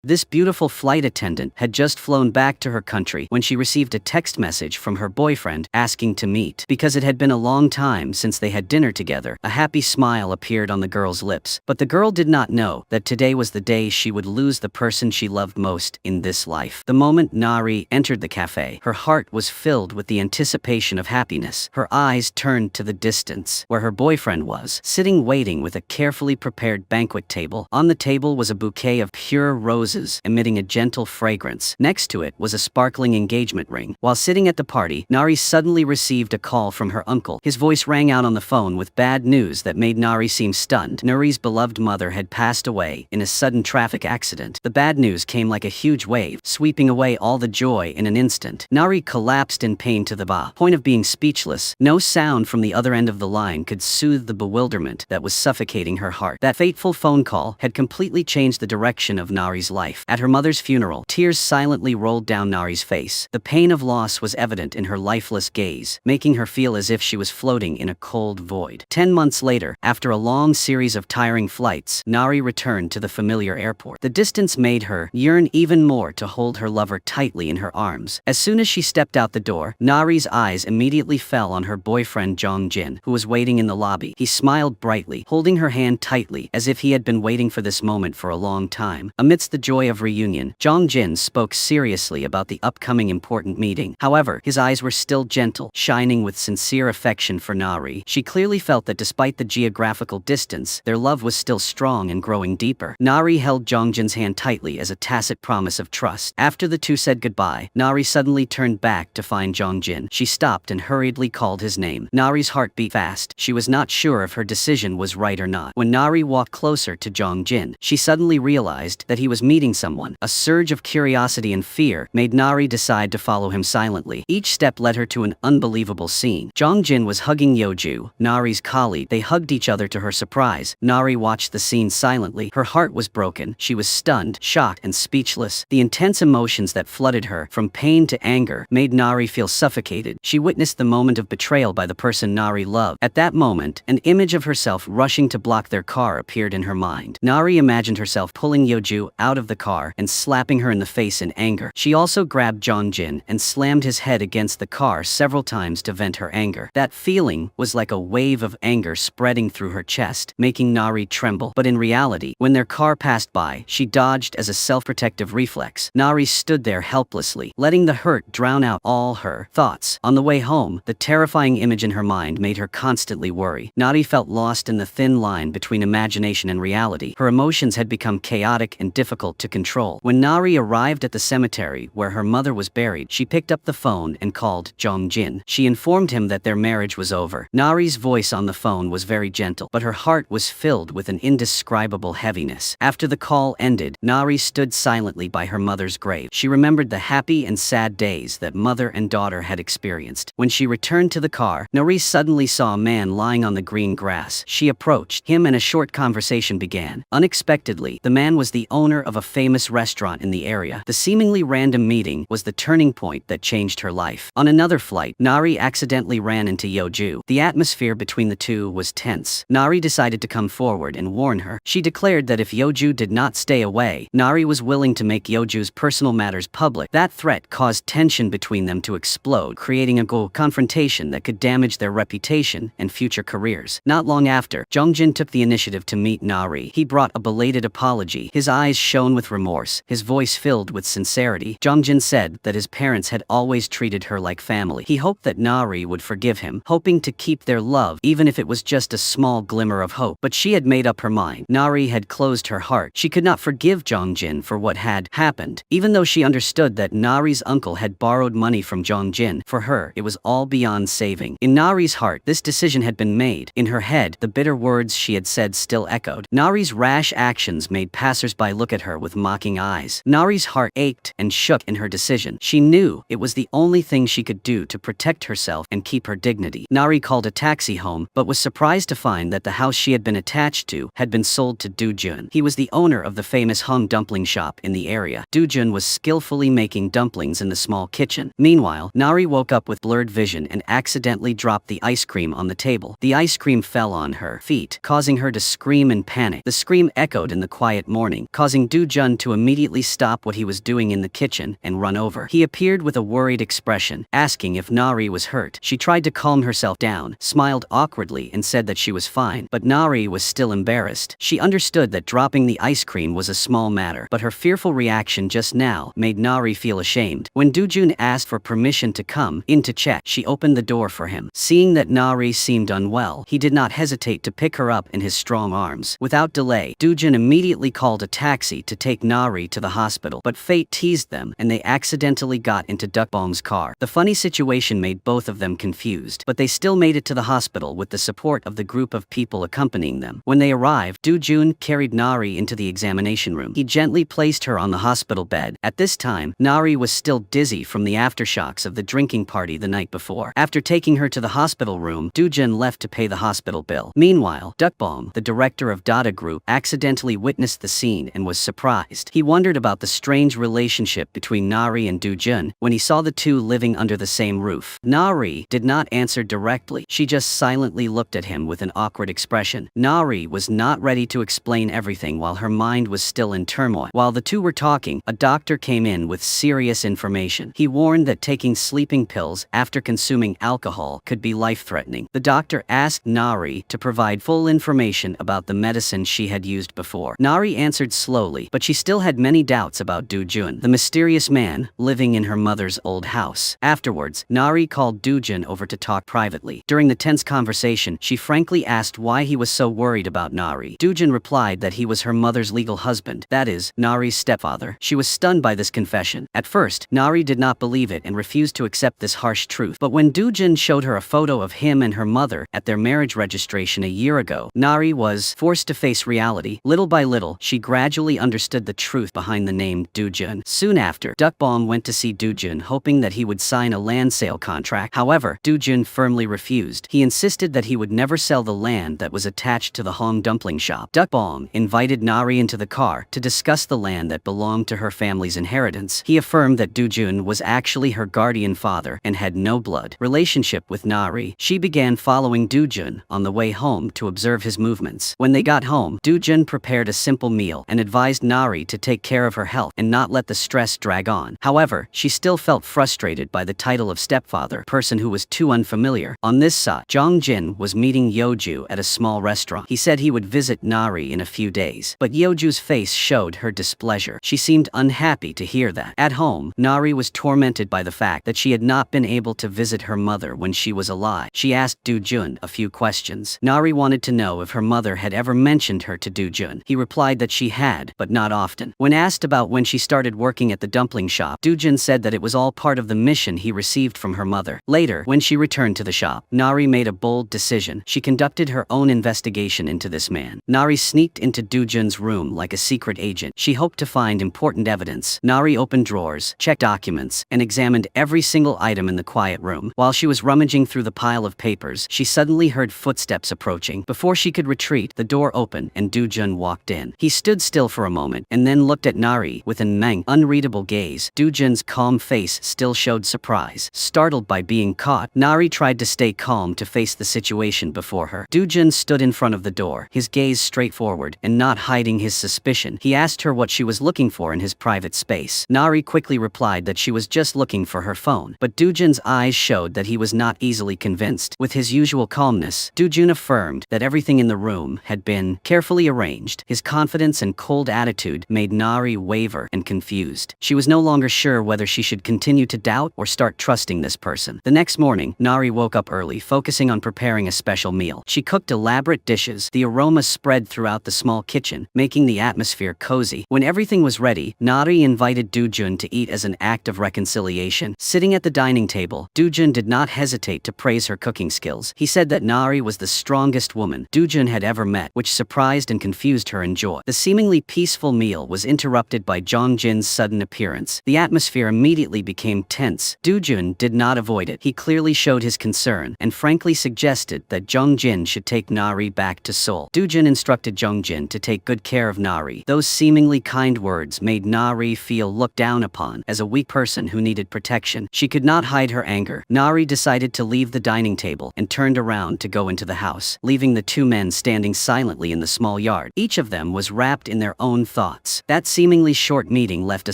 This beautiful flight attendant had just flown back to her country when she received a text message from her boyfriend asking to meet. Because it had been a long time since they had dinner together, a happy smile appeared on the girl's lips. But the girl did not know that today was the day she would lose the person she loved most in this life. The moment Nari entered the cafe, her heart was filled with the anticipation of happiness. Her eyes turned to the distance, where her boyfriend was, sitting waiting with a carefully prepared banquet table. On the table was a bouquet of pure roses, emitting a gentle fragrance. Next to it was a sparkling engagement ring. While sitting at the party, Nari suddenly received a call from her uncle. His voice rang out on the phone with bad news that made Nari seem stunned. Nuri's beloved mother had passed away in a sudden traffic accident. The bad news came like a huge wave, sweeping away all the joy in an instant. Nari collapsed in pain to the point of being speechless. No sound from the other end of the line could soothe the bewilderment that was suffocating her heart. That fateful phone call had completely changed the direction of Nari's life. At her mother's funeral, tears silently rolled down Nari's face. The pain of loss was evident in her lifeless gaze, making her feel as if she was floating in a cold void. 10 months later, after a long series of tiring flights, Nari returned to the familiar airport. The distance made her yearn even more to hold her lover tightly in her arms. As soon as she stepped out the door, Nari's eyes immediately fell on her boyfriend Jongjin, who was waiting in the lobby. He smiled brightly, holding her hand tightly, as if he had been waiting for this moment for a long time. Amidst the joy of reunion, Jongjin spoke seriously about the upcoming important meeting. However, his eyes were still gentle, shining with sincere affection for Nari. She clearly felt that despite the geographical distance, their love was still strong and growing deeper. Nari held Jongjin's hand tightly as a tacit promise of trust. After the two said goodbye, Nari suddenly turned back to find Jongjin. She stopped and hurriedly called his name. Nari's heart beat fast. She was not sure if her decision was right or not. When Nari walked closer to Jongjin, she suddenly realized that he was meeting someone. A surge of curiosity and fear made Nari decide to follow him silently. Each step led her to an unbelievable scene. Jongjin was hugging Yeoju, Nari's colleague. They hugged each other to her surprise. Nari watched the scene silently. Her heart was broken. She was stunned, shocked, and speechless. The intense emotions that flooded her, from pain to anger, made Nari feel suffocated. She witnessed the moment of betrayal by the person Nari loved. At that moment, an image of herself rushing to block their car appeared in her mind. Nari imagined herself pulling Yeoju out of the car and slapping her in the face in anger. She also grabbed Jongjin and slammed his head against the car several times to vent her anger. That feeling was like a wave of anger spreading through her chest, making Nari tremble. But in reality, when their car passed by, she dodged as a self-protective reflex. Nari stood there helplessly, letting the hurt drown out all her thoughts. On the way home, the terrifying image in her mind made her constantly worry. Nari felt lost in the thin line between imagination and reality. Her emotions had become chaotic and difficult to control. When Nari arrived at the cemetery where her mother was buried, she picked up the phone and called Jongjin. She informed him that their marriage was over. Nari's voice on the phone was very gentle, but her heart was filled with an indescribable heaviness. After the call ended, Nari stood silently by her mother's grave. She remembered the happy and sad days that mother and daughter had experienced. When she returned to the car, Nari suddenly saw a man lying on the green grass. She approached him and a short conversation began. Unexpectedly, the man was the owner of a famous restaurant in the area. The seemingly random meeting was the turning point that changed her life. On another flight, Nari accidentally ran into Yeoju. The atmosphere between the two was tense. Nari decided to come forward and warn her. She declared that if Yeoju did not stay away, Nari was willing to make Yeoju's personal matters public. That threat caused tension between them to explode, creating a confrontation that could damage their reputation and future careers. Not long after, Jongjin took the initiative to meet Nari. He brought a belated apology. His eyes shone with remorse, his voice filled with sincerity. Jongjin said that his parents had always treated her like family. He hoped that Nari would forgive him, hoping to keep their love even if it was just a small glimmer of hope. But she had made up her mind. Nari had closed her heart. She could not forgive Jongjin for what had happened. Even though she understood that Nari's uncle had borrowed money from Jongjin, for her, it was all beyond saving. In Nari's heart, this decision had been made. In her head, the bitter words she had said still echoed. Nari's rash actions made passers-by look at her with mocking eyes. Nari's heart ached and shook in her decision. She knew it was the only thing she could do to protect herself and keep her dignity. Nari called a taxi home, but was surprised to find that the house she had been attached to had been sold to Dujun. He was the owner of the famous Hung dumpling shop in the area. Dujun was skillfully making dumplings in the small kitchen. Meanwhile, Nari woke up with blurred vision and accidentally dropped the ice cream on the table. The ice cream fell on her feet, causing her to scream in panic. The scream echoed in the quiet morning, causing Dujun Jun to immediately stop what he was doing in the kitchen and run over. He appeared with a worried expression, asking if Nari was hurt. She tried to calm herself down, smiled awkwardly and said that she was fine, but Nari was still embarrassed. She understood that dropping the ice cream was a small matter, but her fearful reaction just now made Nari feel ashamed. When Jun asked for permission to come in to check, she opened the door for him. Seeing that Nari seemed unwell, he did not hesitate to pick her up in his strong arms. Without delay, Jun immediately called a taxi to take Nari to the hospital, but fate teased them and they accidentally got into Dukbom's car. The funny situation made both of them confused, but they still made it to the hospital with the support of the group of people accompanying them. When they arrived, Jun carried Nari into the examination room. He gently placed her on the hospital bed. At this time, Nari was still dizzy from the aftershocks of the drinking party the night before. After taking her to the hospital room, Jun left to pay the hospital bill. Meanwhile, Dukbom, the director of Dada Group, accidentally witnessed the scene and was surprised. He wondered about the strange relationship between Nari and Jun when he saw the two living under the same roof. Nari did not answer directly. She just silently looked at him with an awkward expression. Nari was not ready to explain everything while her mind was still in turmoil. While the two were talking, a doctor came in with serious information. He warned that taking sleeping pills after consuming alcohol could be life-threatening. The doctor asked Nari to provide full information about the medicine she had used before. Nari answered slowly, but she still had many doubts about Jun, the mysterious man living in her mother's old house. Afterwards, Nari called Jun over to talk privately. During the tense conversation, she frankly asked why he was so worried about Nari. Jun replied that he was her mother's legal husband, that is, Nari's stepfather. She was stunned by this confession. At first, Nari did not believe it and refused to accept this harsh truth. But when Jun showed her a photo of him and her mother at their marriage registration a year ago, Nari was forced to face reality. Little by little, she gradually understood the truth behind the name Jun. Soon after, Dukbom went to see Jun, hoping that he would sign a land sale contract. However, Jun firmly refused. He insisted that he would never sell the land that was attached to the Hong dumpling shop. Dukbom invited Nari into the car to discuss the land that belonged to her family's inheritance. He affirmed that Jun was actually her guardian father and had no blood relationship with Nari. She began following Jun on the way home to observe his movements. When they got home, Jun prepared a simple meal and advised Nari to take care of her health and not let the stress drag on. However, she still felt frustrated by the title of stepfather, person who was too unfamiliar. On this side, Jin was meeting Yeoju at a small restaurant. He said he would visit Nari in a few days, but Yeoju's face showed her displeasure. She seemed unhappy to hear that. At home, Nari was tormented by the fact that she had not been able to visit her mother when she was alive. She asked Jun a few questions. Nari wanted to know if her mother had ever mentioned her to Jun. He replied that she had, but not often. When asked about when she started working at the dumpling shop, Jun said that it was all part of the mission he received from her mother. Later, when she returned to the shop, Nari made a bold decision. She conducted her own investigation into this man. Nari sneaked into Jun's room like a secret agent. She hoped to find important evidence. Nari opened drawers, checked documents, and examined every single item in the quiet room. While she was rummaging through the pile of papers, she suddenly heard footsteps approaching. Before she could retreat, the door opened and Jun walked in. He stood still for a moment and then looked at Nari with an unreadable gaze. Jun's calm face still showed surprise. Startled by being caught, Nari tried to stay calm to face the situation before her. Jun stood in front of the door, his gaze straightforward and not hiding his suspicion. He asked her what she was looking for in his private space. Nari quickly replied that she was just looking for her phone, but Jun's eyes showed that he was not easily convinced. With his usual calmness, Jun affirmed that everything in the room had been carefully arranged. His confidence and cold attitude made Nari waver and confused. She was no longer sure whether she should continue to doubt or start trusting this person. The next morning, Nari woke up early, focusing on preparing a special meal. She cooked elaborate dishes. The aroma spread throughout the small kitchen, making the atmosphere cozy. When everything was ready, Nari invited Jun to eat as an act of reconciliation. Sitting at the dining table, Jun did not hesitate to praise her cooking skills. He said that Nari was the strongest woman Jun had ever met, which surprised and confused her in joy. The seemingly peaceful meal was interrupted by Jin's sudden appearance. The atmosphere immediately became tense. Jun did not avoid it. He clearly showed his concern and frankly suggested that Jin should take Nari back to Seoul. Jun instructed Jin to take good care of Nari. Those seemingly kind words made Nari feel looked down upon as a weak person who needed protection. She could not hide her anger. Nari decided to leave the dining table and turned around to go into the house, leaving the two men standing silently in the small yard. Each of them was wrapped in their own thoughts. thoughts. That seemingly short meeting left a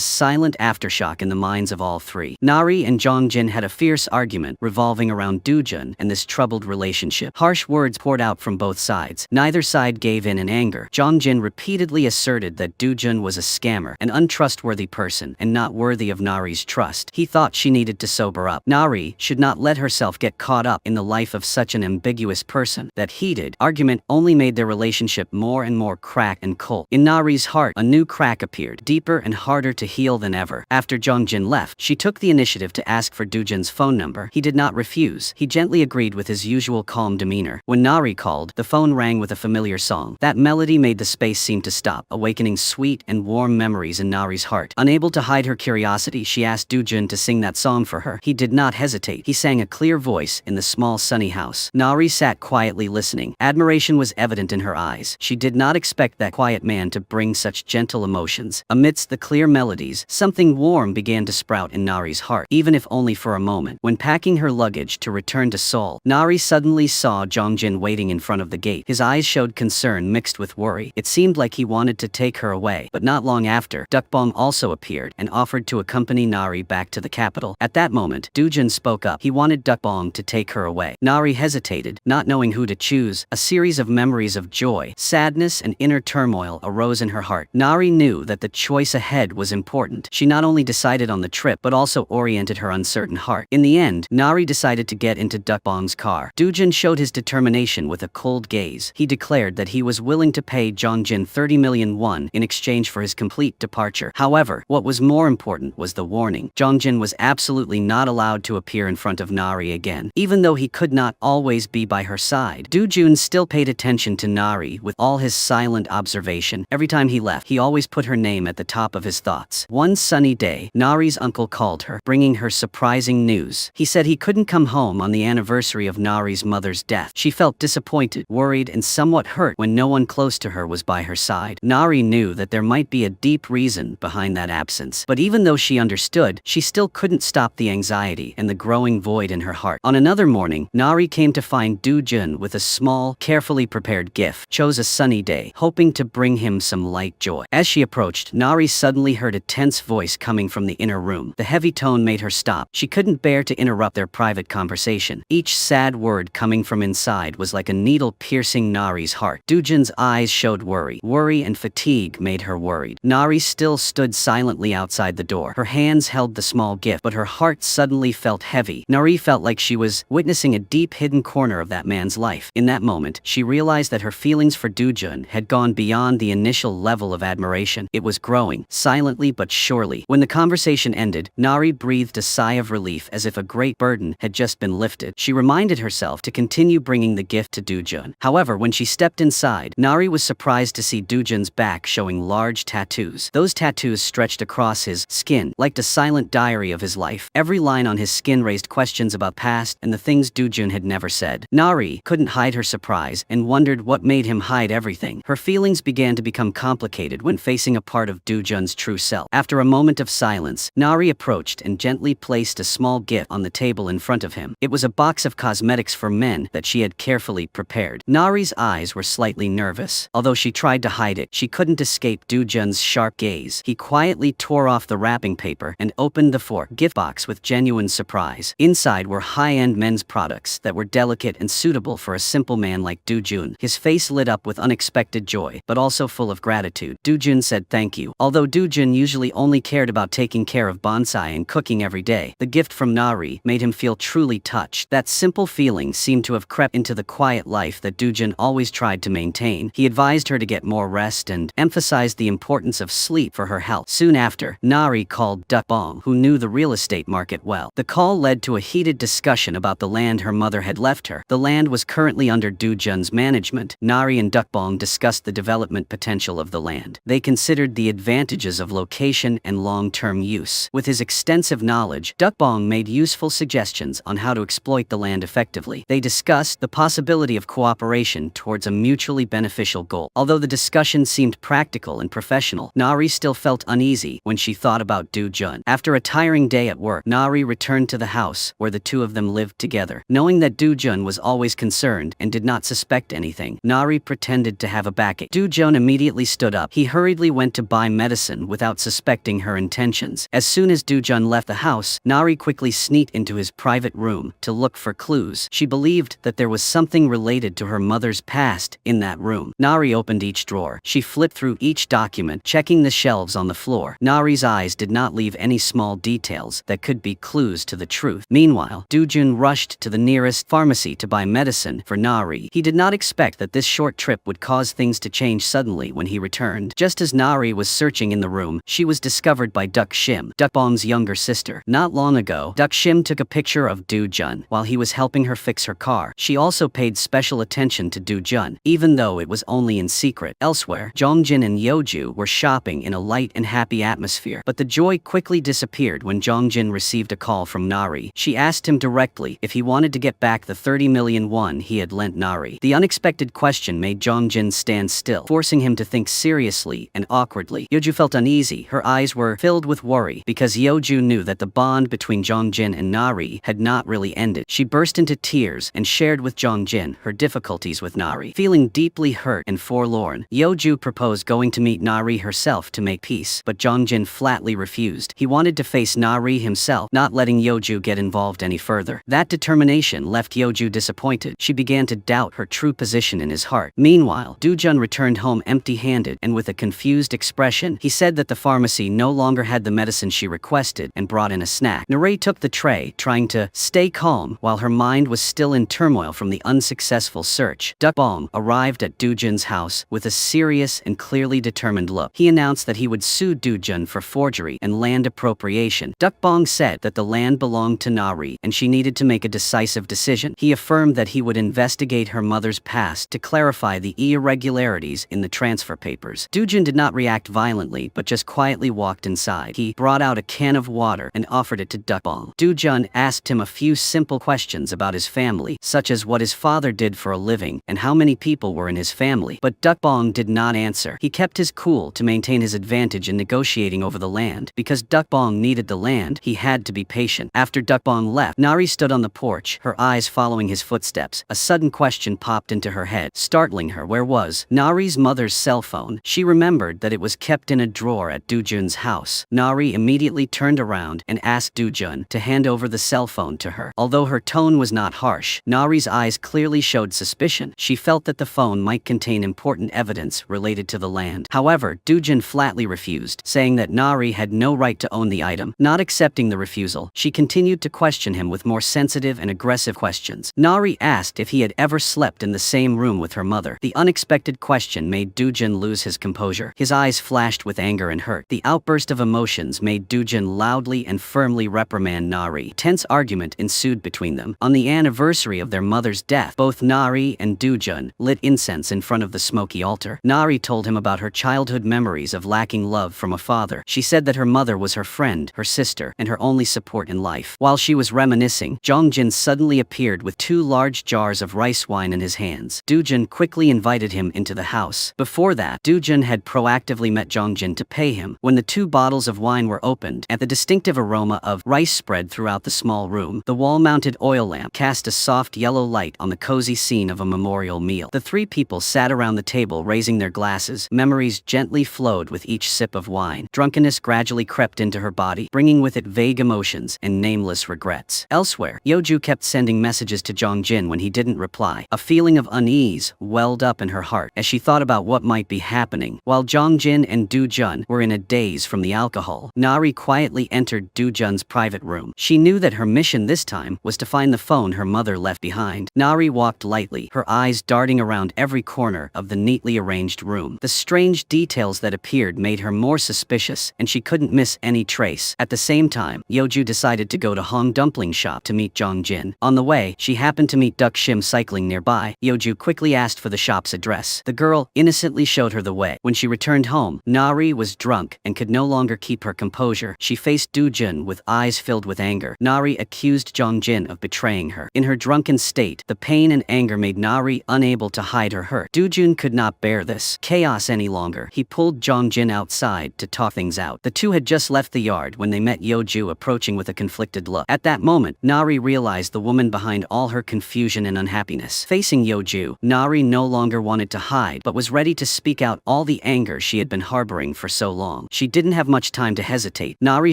silent aftershock in the minds of all three. Nari and Jongjin had a fierce argument revolving around Doojun and this troubled relationship. Harsh words poured out from both sides. Neither side gave in anger. Jongjin repeatedly asserted that Doojun was a scammer, an untrustworthy person, and not worthy of Nari's trust. He thought she needed to sober up. Nari should not let herself get caught up in the life of such an ambiguous person. That heated argument only made their relationship more and more cracked and cold. In Nari's heart, a new crack appeared, deeper and harder to heal than ever. After Jongjin left, she took the initiative to ask for Doojun's phone number. He did not refuse. He gently agreed with his usual calm demeanor. When Nari called, the phone rang with a familiar song. That melody made the space seem to stop, awakening sweet and warm memories in Nari's heart. Unable to hide her curiosity, she asked Doojun to sing that song for her. He did not hesitate. He sang a clear voice in the small sunny house. Nari sat quietly listening. Admiration was evident in her eyes. She did not expect that quiet man to bring such gentle emotions. Amidst the clear melodies, something warm began to sprout in Nari's heart, even if only for a moment. When packing her luggage to return to Seoul, Nari suddenly saw Jongjin waiting in front of the gate. His eyes showed concern mixed with worry. It seemed like he wanted to take her away. But not long after, Dukbong also appeared and offered to accompany Nari back to the capital. At that moment, Doojun spoke up. He wanted Dukbong to take her away. Nari hesitated, not knowing who to choose. A series of memories of joy, sadness, and inner turmoil arose in her heart. Nari knew that the choice ahead was important. She not only decided on the trip, but also oriented her uncertain heart. In the end, Nari decided to get into Dukbong's car. Doojun showed his determination with a cold gaze. He declared that he was willing to pay Jongjin 30 million won in exchange for his complete departure. However, what was more important was the warning. Jongjin was absolutely not allowed to appear in front of Nari again. Even though he could not always be by her side, Doojun still paid attention to Nari with all his silent observation. Every time he left, he always put her name at the top of his thoughts. One sunny day, Nari's uncle called her, bringing her surprising news. He said he couldn't come home on the anniversary of Nari's mother's death. She felt disappointed, worried, and somewhat hurt when no one close to her was by her side. Nari knew that there might be a deep reason behind that absence, but even though she understood, she still couldn't stop the anxiety and the growing void in her heart. On another morning, Nari came to find Doojun with a small, carefully prepared gift. Chose a sunny day, hoping to bring him some light joy. As she approached, Nari suddenly heard a tense voice coming from the inner room. The heavy tone made her stop. She couldn't bear to interrupt their private conversation. Each sad word coming from inside was like a needle piercing Nari's heart. Doojun's eyes showed worry. Worry and fatigue made her worried. Nari still stood silently outside the door. Her hands held the small gift, but her heart suddenly felt heavy. Nari felt like she was witnessing a deep hidden corner of that man's life. In that moment, she realized that her feelings for Doojun had gone beyond the initial level of admiration. It was growing, silently but surely. When the conversation ended, Nari breathed a sigh of relief as if a great burden had just been lifted. She reminded herself to continue bringing the gift to Doojun. However, when she stepped inside, Nari was surprised to see Doojun's back showing large tattoos. Those tattoos stretched across his skin, like a silent diary of his life. Every line on his skin raised questions about past and the things Doojun had never said. Nari couldn't hide her surprise and wondered what made him hide everything. Her feelings began to become complicated when facing a part of Doojun's true self. After a moment of silence, Nari approached and gently placed a small gift on the table in front of him. It was a box of cosmetics for men that she had carefully prepared. Nari's eyes were slightly nervous. Although she tried to hide it, she couldn't escape Doojun's sharp gaze. He quietly tore off the wrapping paper and opened the gift box with genuine surprise. Inside were high-end men's products that were delicate and suitable for a simple man like Doojun. His face lit up with unexpected joy, but also full of gratitude. Doojun said thank you. Although Doojun usually only cared about taking care of bonsai and cooking every day, the gift from Nari made him feel truly touched. That simple feeling seemed to have crept into the quiet life that Doojun always tried to maintain. He advised her to get more rest and emphasized the importance of sleep for her health. Soon after, Nari called Dukbong, who knew the real estate market well. The call led to a heated discussion about the land her mother had left her. The land was currently under Doojun's management. Nari and Dukbong discussed the development potential of the land. They considered the advantages of location and long-term use. With his extensive knowledge, Dukbong made useful suggestions on how to exploit the land effectively. They discussed the possibility of cooperation towards a mutually beneficial goal. Although the discussion seemed practical and professional, Nari still felt uneasy when she thought about Doojun. After a tiring day at work, Nari returned to the house where the two of them lived together. Knowing that Doojun was always concerned and did not suspect anything, Nari pretended to have a backache. Doojun immediately stood up. He hurriedly went to buy medicine without suspecting her intentions. As soon as Do-jun left the house, Nari quickly sneaked into his private room to look for clues. She believed that there was something related to her mother's past in that room. Nari opened each drawer. She flipped through each document, checking the shelves on the floor. Nari's eyes did not leave any small details that could be clues to the truth. Meanwhile, Do-jun rushed to the nearest pharmacy to buy medicine for Nari. He did not expect that this short trip would cause things to change suddenly when he returned. Just as Nari was searching in the room, she was discovered by Duck Shim, Duckbong's younger sister. Not long ago, Duck Shim took a picture of Do-jun while he was helping her fix her car. She also paid special attention to Do-jun, even though it was only in secret. Elsewhere, Jongjin and Yeoju were shopping in a light and happy atmosphere, but the joy quickly disappeared when Jongjin received a call from Nari. She asked him directly if he wanted to get back the 30 million won he had lent Nari. The unexpected question made Jongjin stand still, forcing him to think seriously and awkwardly. Yeoju felt uneasy. Her eyes were filled with worry because Yeoju knew that the bond between Jongjin and Nari had not really ended. She burst into tears and shared with Jongjin her difficulties with Nari. Feeling deeply hurt and forlorn, Yeoju proposed going to meet Nari herself to make peace, but Jongjin flatly refused. He wanted to face Nari himself, not letting Yeoju get involved any further. That determination left Yeoju disappointed. She began to doubt her true position in his heart. Meanwhile, Do-jun returned home empty-handed and with a confused expression. He said that the pharmacy no longer had the medicine she requested and brought in a snack. Nari took the tray, trying to stay calm while her mind was still in turmoil from the unsuccessful search. Duckbong arrived at Do-jun's house with a serious and clearly determined look. He announced that he would sue Do-jun for forgery and land appropriation. Duckbong said that the land belonged to Nari and she needed to make a decisive decision. He affirmed that he would investigate her mother's past to clarify the irregularities in the transfer papers. Do-jun did not react violently but just quietly walked inside. He brought out a can of water and offered it to Duckbong. Do-jun asked him a few simple questions about his family, such as what his father did for a living and how many people were in his family, but Duckbong did not answer. He kept his cool to maintain his advantage in negotiating over the land. Because Duckbong needed the land, he had to be patient. After Duckbong left, Nari stood on the porch, her eyes following his footsteps. A sudden question popped into her head, startling her. Where was Nari's mother's cell phone? She remembered that it was kept in a drawer at Do-jun's house. Nari immediately turned around and asked Do-jun to hand over the cell phone to her. Although her tone was not harsh, Nari's eyes clearly showed suspicion. She felt that the phone might contain important evidence related to the land. However, Do-jun flatly refused, saying that Nari had no right to own the item. Not accepting the refusal, she continued to question him with more sensitive and aggressive questions. Nari asked if he had ever slept in the same room with her mother. The unexpected question made Do-jun lose his composure. His eyes flashed with anger and hurt. The outburst of emotions made Do-jun loudly and firmly reprimand Nari. Tense argument ensued between them. On the anniversary of their mother's death, both Nari and Do-jun lit incense in front of the smoky altar. Nari told him about her childhood memories of lacking love from a father. She said that her mother was her friend, her sister, and her only support in life. While she was reminiscing, Jongjin suddenly appeared with 2 large jars of rice wine in his hands. Do-jun quickly invited him into the house. Before that, Do-jun had proactively met Jongjin to pay him. When the 2 bottles of wine were opened, and the distinctive aroma of rice spread throughout the small room, the wall-mounted oil lamp cast a soft yellow light on the cozy scene of a memorial meal. The 3 people sat around the table raising their glasses. Memories gently flowed with each sip of wine. Drunkenness gradually crept into her body, bringing with it vague emotions and nameless regrets. Elsewhere, Yeoju kept sending messages to Jongjin when he didn't reply. A feeling of unease welled up in her heart as she thought about what might be happening. While Jongjin and Do-jun were in a daze from the alcohol, Nari quietly entered Do-jun's private room. She knew that her mission this time was to find the phone her mother left behind. Nari walked lightly, her eyes darting around every corner of the neatly arranged room. The strange details that appeared made her more suspicious, and she couldn't miss any trace. At the same time, Yeoju decided to go to Hong Dumpling Shop to meet Jongjin. On the way, she happened to meet Duck Shim cycling nearby. Yeoju quickly asked for the shop's address. The girl innocently showed her the way. When she returned home, Nari was drunk and could no longer keep her composure. She faced Do-jun with eyes filled with anger. Nari accused Jongjin of betraying her. In her drunken state, the pain and anger made Nari unable to hide her hurt. Do-jun could not bear this chaos any longer. He pulled Jongjin outside to talk things out. The 2 had just left the yard when they met Yeoju approaching with a conflicted look. At that moment, Nari realized the woman behind all her confusion and unhappiness. Facing Yeoju, Nari no longer wanted to hide but was ready to speak out all the anger she had been harboring for so long. She didn't have much time to hesitate. Nari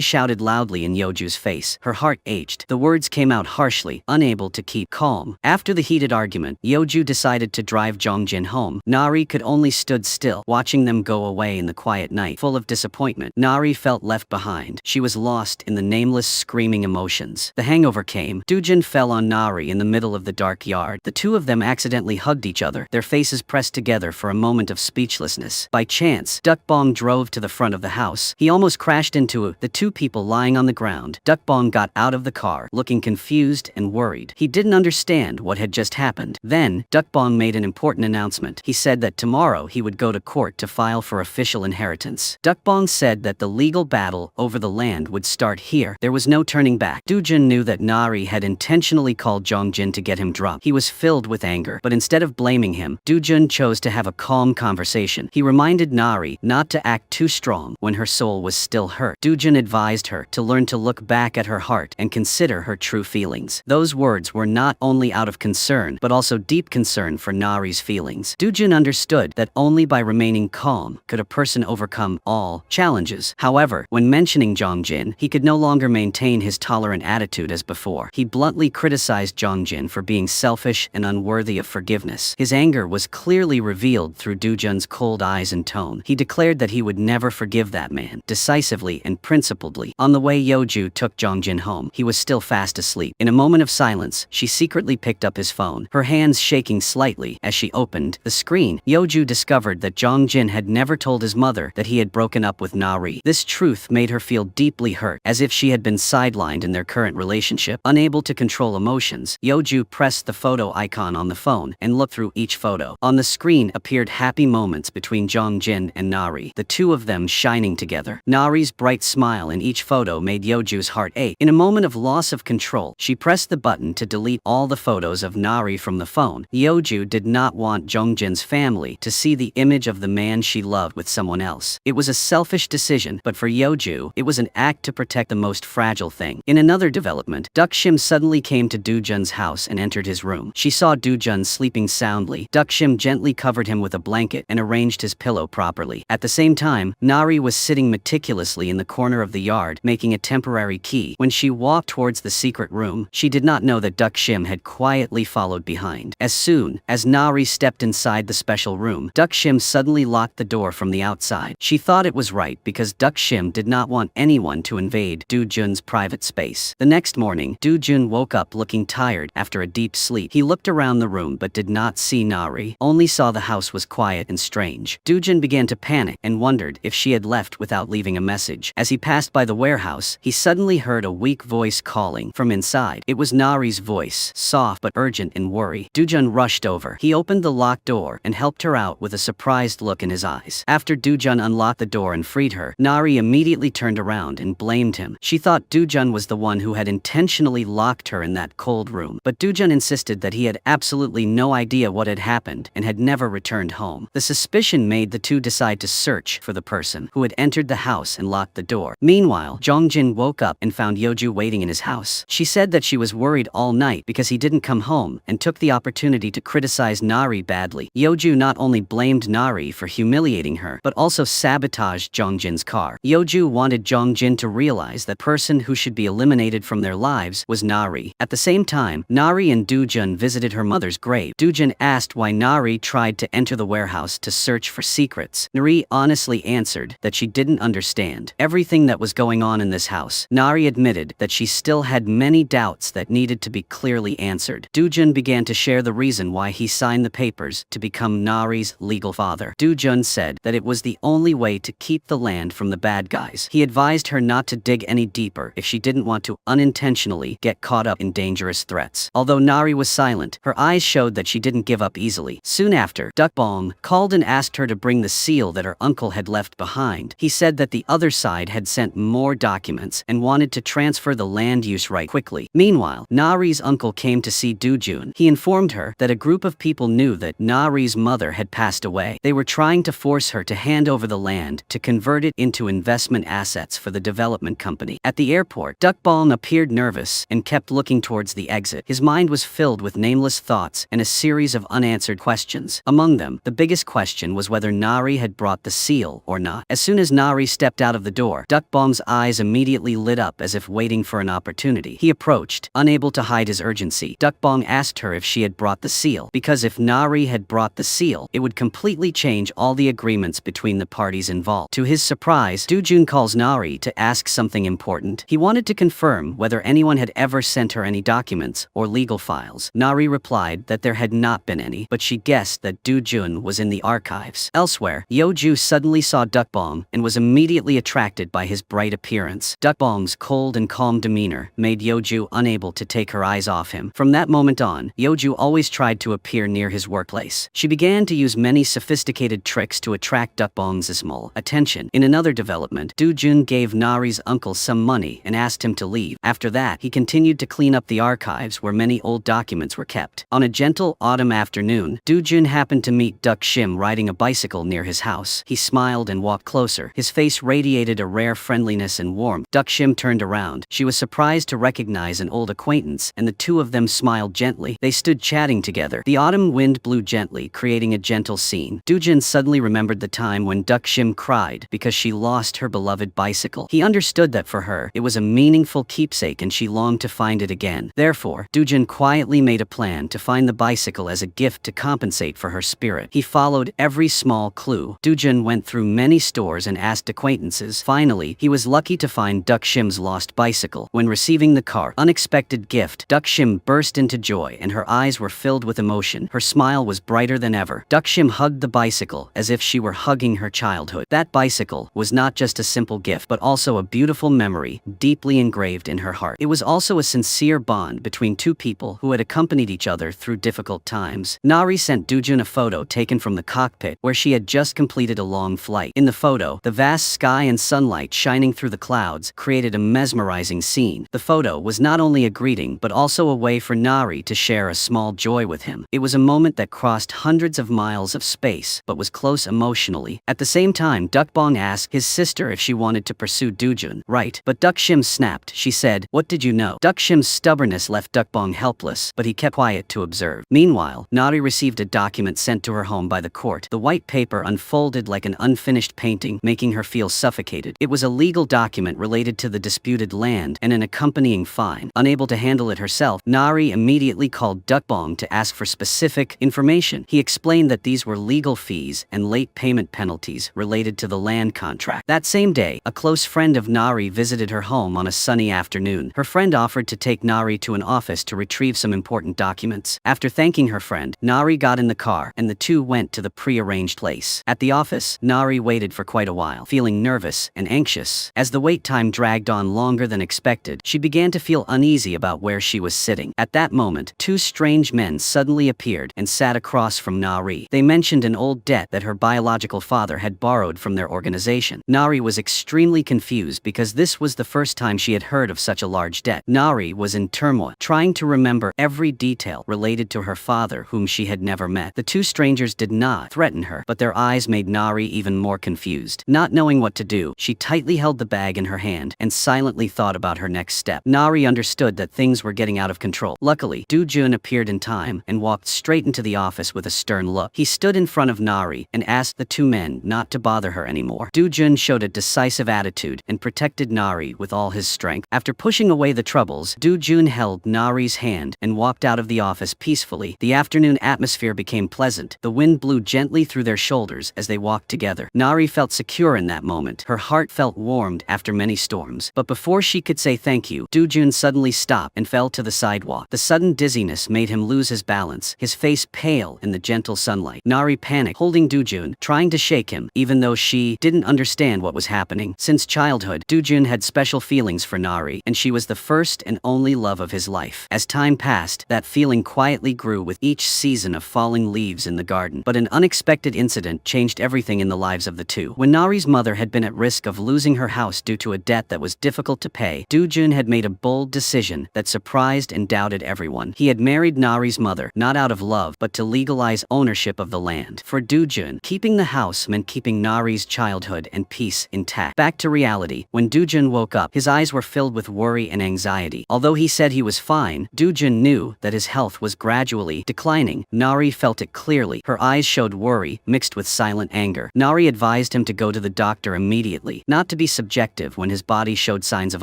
shouted loudly in Yeoju's face. Her heart ached. The words came out harshly, unable to keep calm. After the heated argument, Yeoju decided to drive Jongjin home. Nari could only stood still, watching them go away in the quiet night. Full of disappointment, Nari felt left behind. She was lost in the nameless, screaming emotions. The hangover came. Dujin fell on Nari in the middle of the dark yard. The two of them accidentally hugged each other, their faces pressed together for a moment of speechlessness. By chance, Dukbong drove to the front of the house. He almost crashed into the two people lying on the ground. Dukbong got out of the car, looking confused and worried. He didn't understand what had just happened. Then, Dukbong made an important announcement. He said that tomorrow he would go to court to file for official inheritance. Dukbong said that the legal battle over the land would start here. There was no turning back. Dujin knew that Nari had intentionally called Jongjin to get him dropped. He was filled with anger, but instead of blaming him, Dujin chose to have a calm conversation. He reminded Nari not to act too strong when her soul was still hurt. Dujin advised her to learn to look back at her heart and consider her true feelings. Those words were not only out of concern, but also deep concern for Nari's feelings. Dujin understood that only by remaining calm could a person overcome all challenges. However, when mentioning Jongjin, he could no longer maintain his tolerant attitude as before. He bluntly criticized Jongjin for being selfish and unworthy of forgiveness. His anger was clearly revealed through Dujin's cold eyes and tone. He declared that he would never forgive that man, decisively and principledly. On the way, Yeoju took Jongjin home. He was still fast asleep. In a moment of silence, she secretly picked up his phone, her hands shaking slightly. As she opened the screen, Yeoju discovered that Jongjin had never told his mother that he had broken up with Nari. This truth made her feel deeply hurt, as if she had been sidelined in their current relationship. Unable to control emotions, Yeoju pressed the photo icon on the phone and looked through each photo. On the screen appeared happy moments between Jongjin and Nari, the two of them shining together. Nari's bright smile in each photo made Yeoju's heart ache. In a moment of loss of control, she pressed the button to delete all the photos of Nari from the phone. Yeoju did not want Jongjin's family to see the image of the man she loved with someone else. It was a selfish decision, but for Yeoju, it was an act to protect the most fragile thing. In another development, Dukshim suddenly came to Dujun's house and entered his room. She saw Dujun sleeping soundly. Dukshim gently covered him with a blanket and arranged his pillow properly. At the same time, Nari was sitting meticulously in the corner of the yard, making a temporary key. When she walked towards the secret room, she did not know that Dukshim had quietly followed behind. As soon as Nari stepped inside the special room, Dukshim suddenly locked the door from the outside. She thought it was right because Dukshim did not want anyone to invade Dujun's private space. The next morning, Dujun woke up looking tired after a deep sleep. He looked around the room but did not see Nari, only saw the house was quiet and strange. Dujun began to panic and wondered if she had left without leaving a message. As he passed by the warehouse, he suddenly heard a weak voice calling from inside. It was Nari's voice, soft but urgent in worry. Dujun rushed over. He opened the locked door and helped her out with a surprised look in his eyes. After Dujun unlocked the door and freed her, Nari immediately turned around and blamed him. She thought Dujun was the one who had intentionally locked her in that cold room, but Dujun insisted that he had absolutely no idea what had happened and had never returned home. The suspicion made the two decide to search for the person who had entered the house and locked the door. Meanwhile, Jongjin woke up and found Yeoju waiting in his house. She said that she was worried all night because he didn't come home and took the opportunity to criticize Nari badly. Yeoju not only blamed Nari for humiliating her, but also sabotaged Jongjin's car. Yeoju wanted Jongjin to realize that the person who should be eliminated from their lives was Nari. At the same time, Nari and Dujun visited her mother's grave. Dujun asked why Nari tried to enter the warehouse to search for secrets. Nari honestly answered that she didn't understand everything that was going on in this house. Nari admitted that she still had many doubts that needed to be clearly answered. Dujun began to share the reason why he signed the papers to become Nari's legal father. Dujun said that it was the only way to keep the land from the bad guys. He advised her not to dig any deeper if she didn't want to unintentionally get caught up in dangerous threats. Although Nari was silent, her eyes showed that she didn't give up easily. Soon after, Dukbong called and asked her to bring the seal that her uncle had left behind. He said that the other side had sent more documents and wanted to transfer the land use right quickly. Meanwhile, Nari's uncle came to see Dujun. He informed her that a group of people knew that Nari's mother had passed away. They were trying to force her to hand over the land to convert it into investment assets for the development company. At the airport, Dukbong appeared nervous and kept looking towards the exit. His mind was filled with nameless thoughts and a series of unanswered questions. Among them, the biggest question was whether Nari had brought the seal or not. As soon as Nari stepped out of the door, Dukbong's eyes immediately lit up as if waiting for an opportunity. He approached, unable to hide his urgency. Dukbong asked her if she had brought the seal, because if Nari had brought the seal, it would completely change all the agreements between the parties involved. To his surprise, Dujun calls Nari to ask something important. He wanted to confirm whether anyone had ever sent her any documents or legal files. Nari replied that there had not been any, but she guessed that Dujun was in the archives. Elsewhere, Yeoju suddenly saw Dukbong and was immediately attracted by his bright appearance. Dukbong's cold and calm demeanor made Yeoju unable to take her eyes off him. From that moment on, Yeoju always tried to appear near his workplace. She began to use many sophisticated tricks to attract Dukbong's attention. In another development, Dujun gave Nari's uncle some money and asked him to leave. After that, he continued to clean up the archives where many old documents were kept. On a gentle autumn afternoon, Dujun happened to meet Duk Shim riding a bicycle near his house. He smiled and walked closer. His face radiated a rare friendliness and warmth. Duk Shim turned around. She was surprised to recognize an old acquaintance, and the two of them smiled gently. They stood chatting together. The autumn wind blew gently, creating a gentle scene. Dujun suddenly remembered the time when Duk Shim cried because she lost her beloved bicycle. He understood that for her, it was a meaningful keepsake and she longed to find it again. Therefore, Dujun quietly made a plan to find the bicycle as a gift to compensate for her spirit. He followed every small clue. Dujun went through many stores and asked acquaintances. Finally, he was lucky to find Duk Shim's lost bicycle. When receiving the unexpected gift, Duk Shim burst into joy and her eyes were filled with emotion. Her smile was brighter than ever. Duk Shim hugged the bicycle as if she were hugging her childhood. That bicycle was not just a simple gift, but also a beautiful memory, deeply engraved in her heart. It was also a sincere bond between two people who had accompanied each other through difficult times. Nari sent Dujun a photo taken from the cockpit where she had just completed a long flight. In the photo, the vast sky and sunlight shining through the clouds created a mesmerizing scene. The photo was not only a greeting, but also a way for Nari to share a small joy with him. It was a moment that crossed hundreds of miles of space, but was close emotionally. At the same time, Dukbong asked his sister if she wanted to pursue Dujun. Right, but Duk Shim snapped. She said, "What did you know?" Duk Shim's stubbornness left Dukbong helpless, but he kept quiet to observe. Meanwhile, Nari received a document sent to her home by the court. The white paper unfolded like an unfinished painting, making her feel suffocated. It was a legal document related to the disputed land and an accompanying fine. Unable to handle it herself, Nari immediately called Dukbong to ask for specific information. He explained that these were legal fees and late payment penalties related to the land contract. That same day, a close friend of Nari visited her home on a sunny afternoon. Her friend offered to take Nari to an office to retrieve some important documents. After thanking her friend, Nari got in the car and the two went to the pre-arranged place. At the office, Nari waited for quite a while, feeling nervous and anxious. As the wait time dragged on longer than expected, she began to feel uneasy about where she was sitting. At that moment, two strange men suddenly appeared and sat across from Nari. They mentioned an old debt that her biological father had borrowed from their organization. Nari was extremely confused because this was the first time she had heard of such a large debt. Nari was in turmoil, trying to remember every detail related to her father whom she had never met. The two strangers did not threaten her, but their eyes made Nari even more confused. Not knowing what to do, she tightly held the bag in her hand and silently thought about her next step. Nari understood that things were getting out of control. Luckily, Dujun appeared in time and walked straight into the office with a stern look. He stood in front of Nari and asked the two men not to bother her anymore. Dujun showed a decisive attitude and protected Nari with all his strength. After pushing away the troubles, Dujun held Nari's hand and walked out of the office peacefully. The afternoon atmosphere became pleasant. The wind blew gently through their shoulders as they walked together. Nari felt secure in that moment. Her heart felt warmed after many storms. But before she could say thank you, Dujun suddenly stopped and fell to the sidewalk. The sudden dizziness made him lose his balance, his face pale in the gentle sunlight. Nari panicked, holding Dujun, trying to shake him, even though she didn't understand what was happening. Since childhood, Dujun had special feelings for Nari, and she was the first and only love of his life. As time passed, that feeling quietly grew with each season of falling leaves in the garden. But an unexpected incident changed everything in the lives of the two. When Nari's mother had been at risk of losing her house due to a debt that was difficult to pay, Dujun had made a bold decision that surprised and doubted everyone. He had married Nari's mother, not out of love, but to legalize ownership of the land. For Dujun, keeping the house meant keeping Nari's childhood and peace intact. Back to reality, when Dujun woke up, his eyes were filled with worry and anxiety. Although he said he was fine, Dujun knew that his health was gradually declining. Nari felt it clearly. Her eyes showed worry, mixed with silent anger. Nari advised him to go to the doctor immediately, not to be subjective when his body showed signs of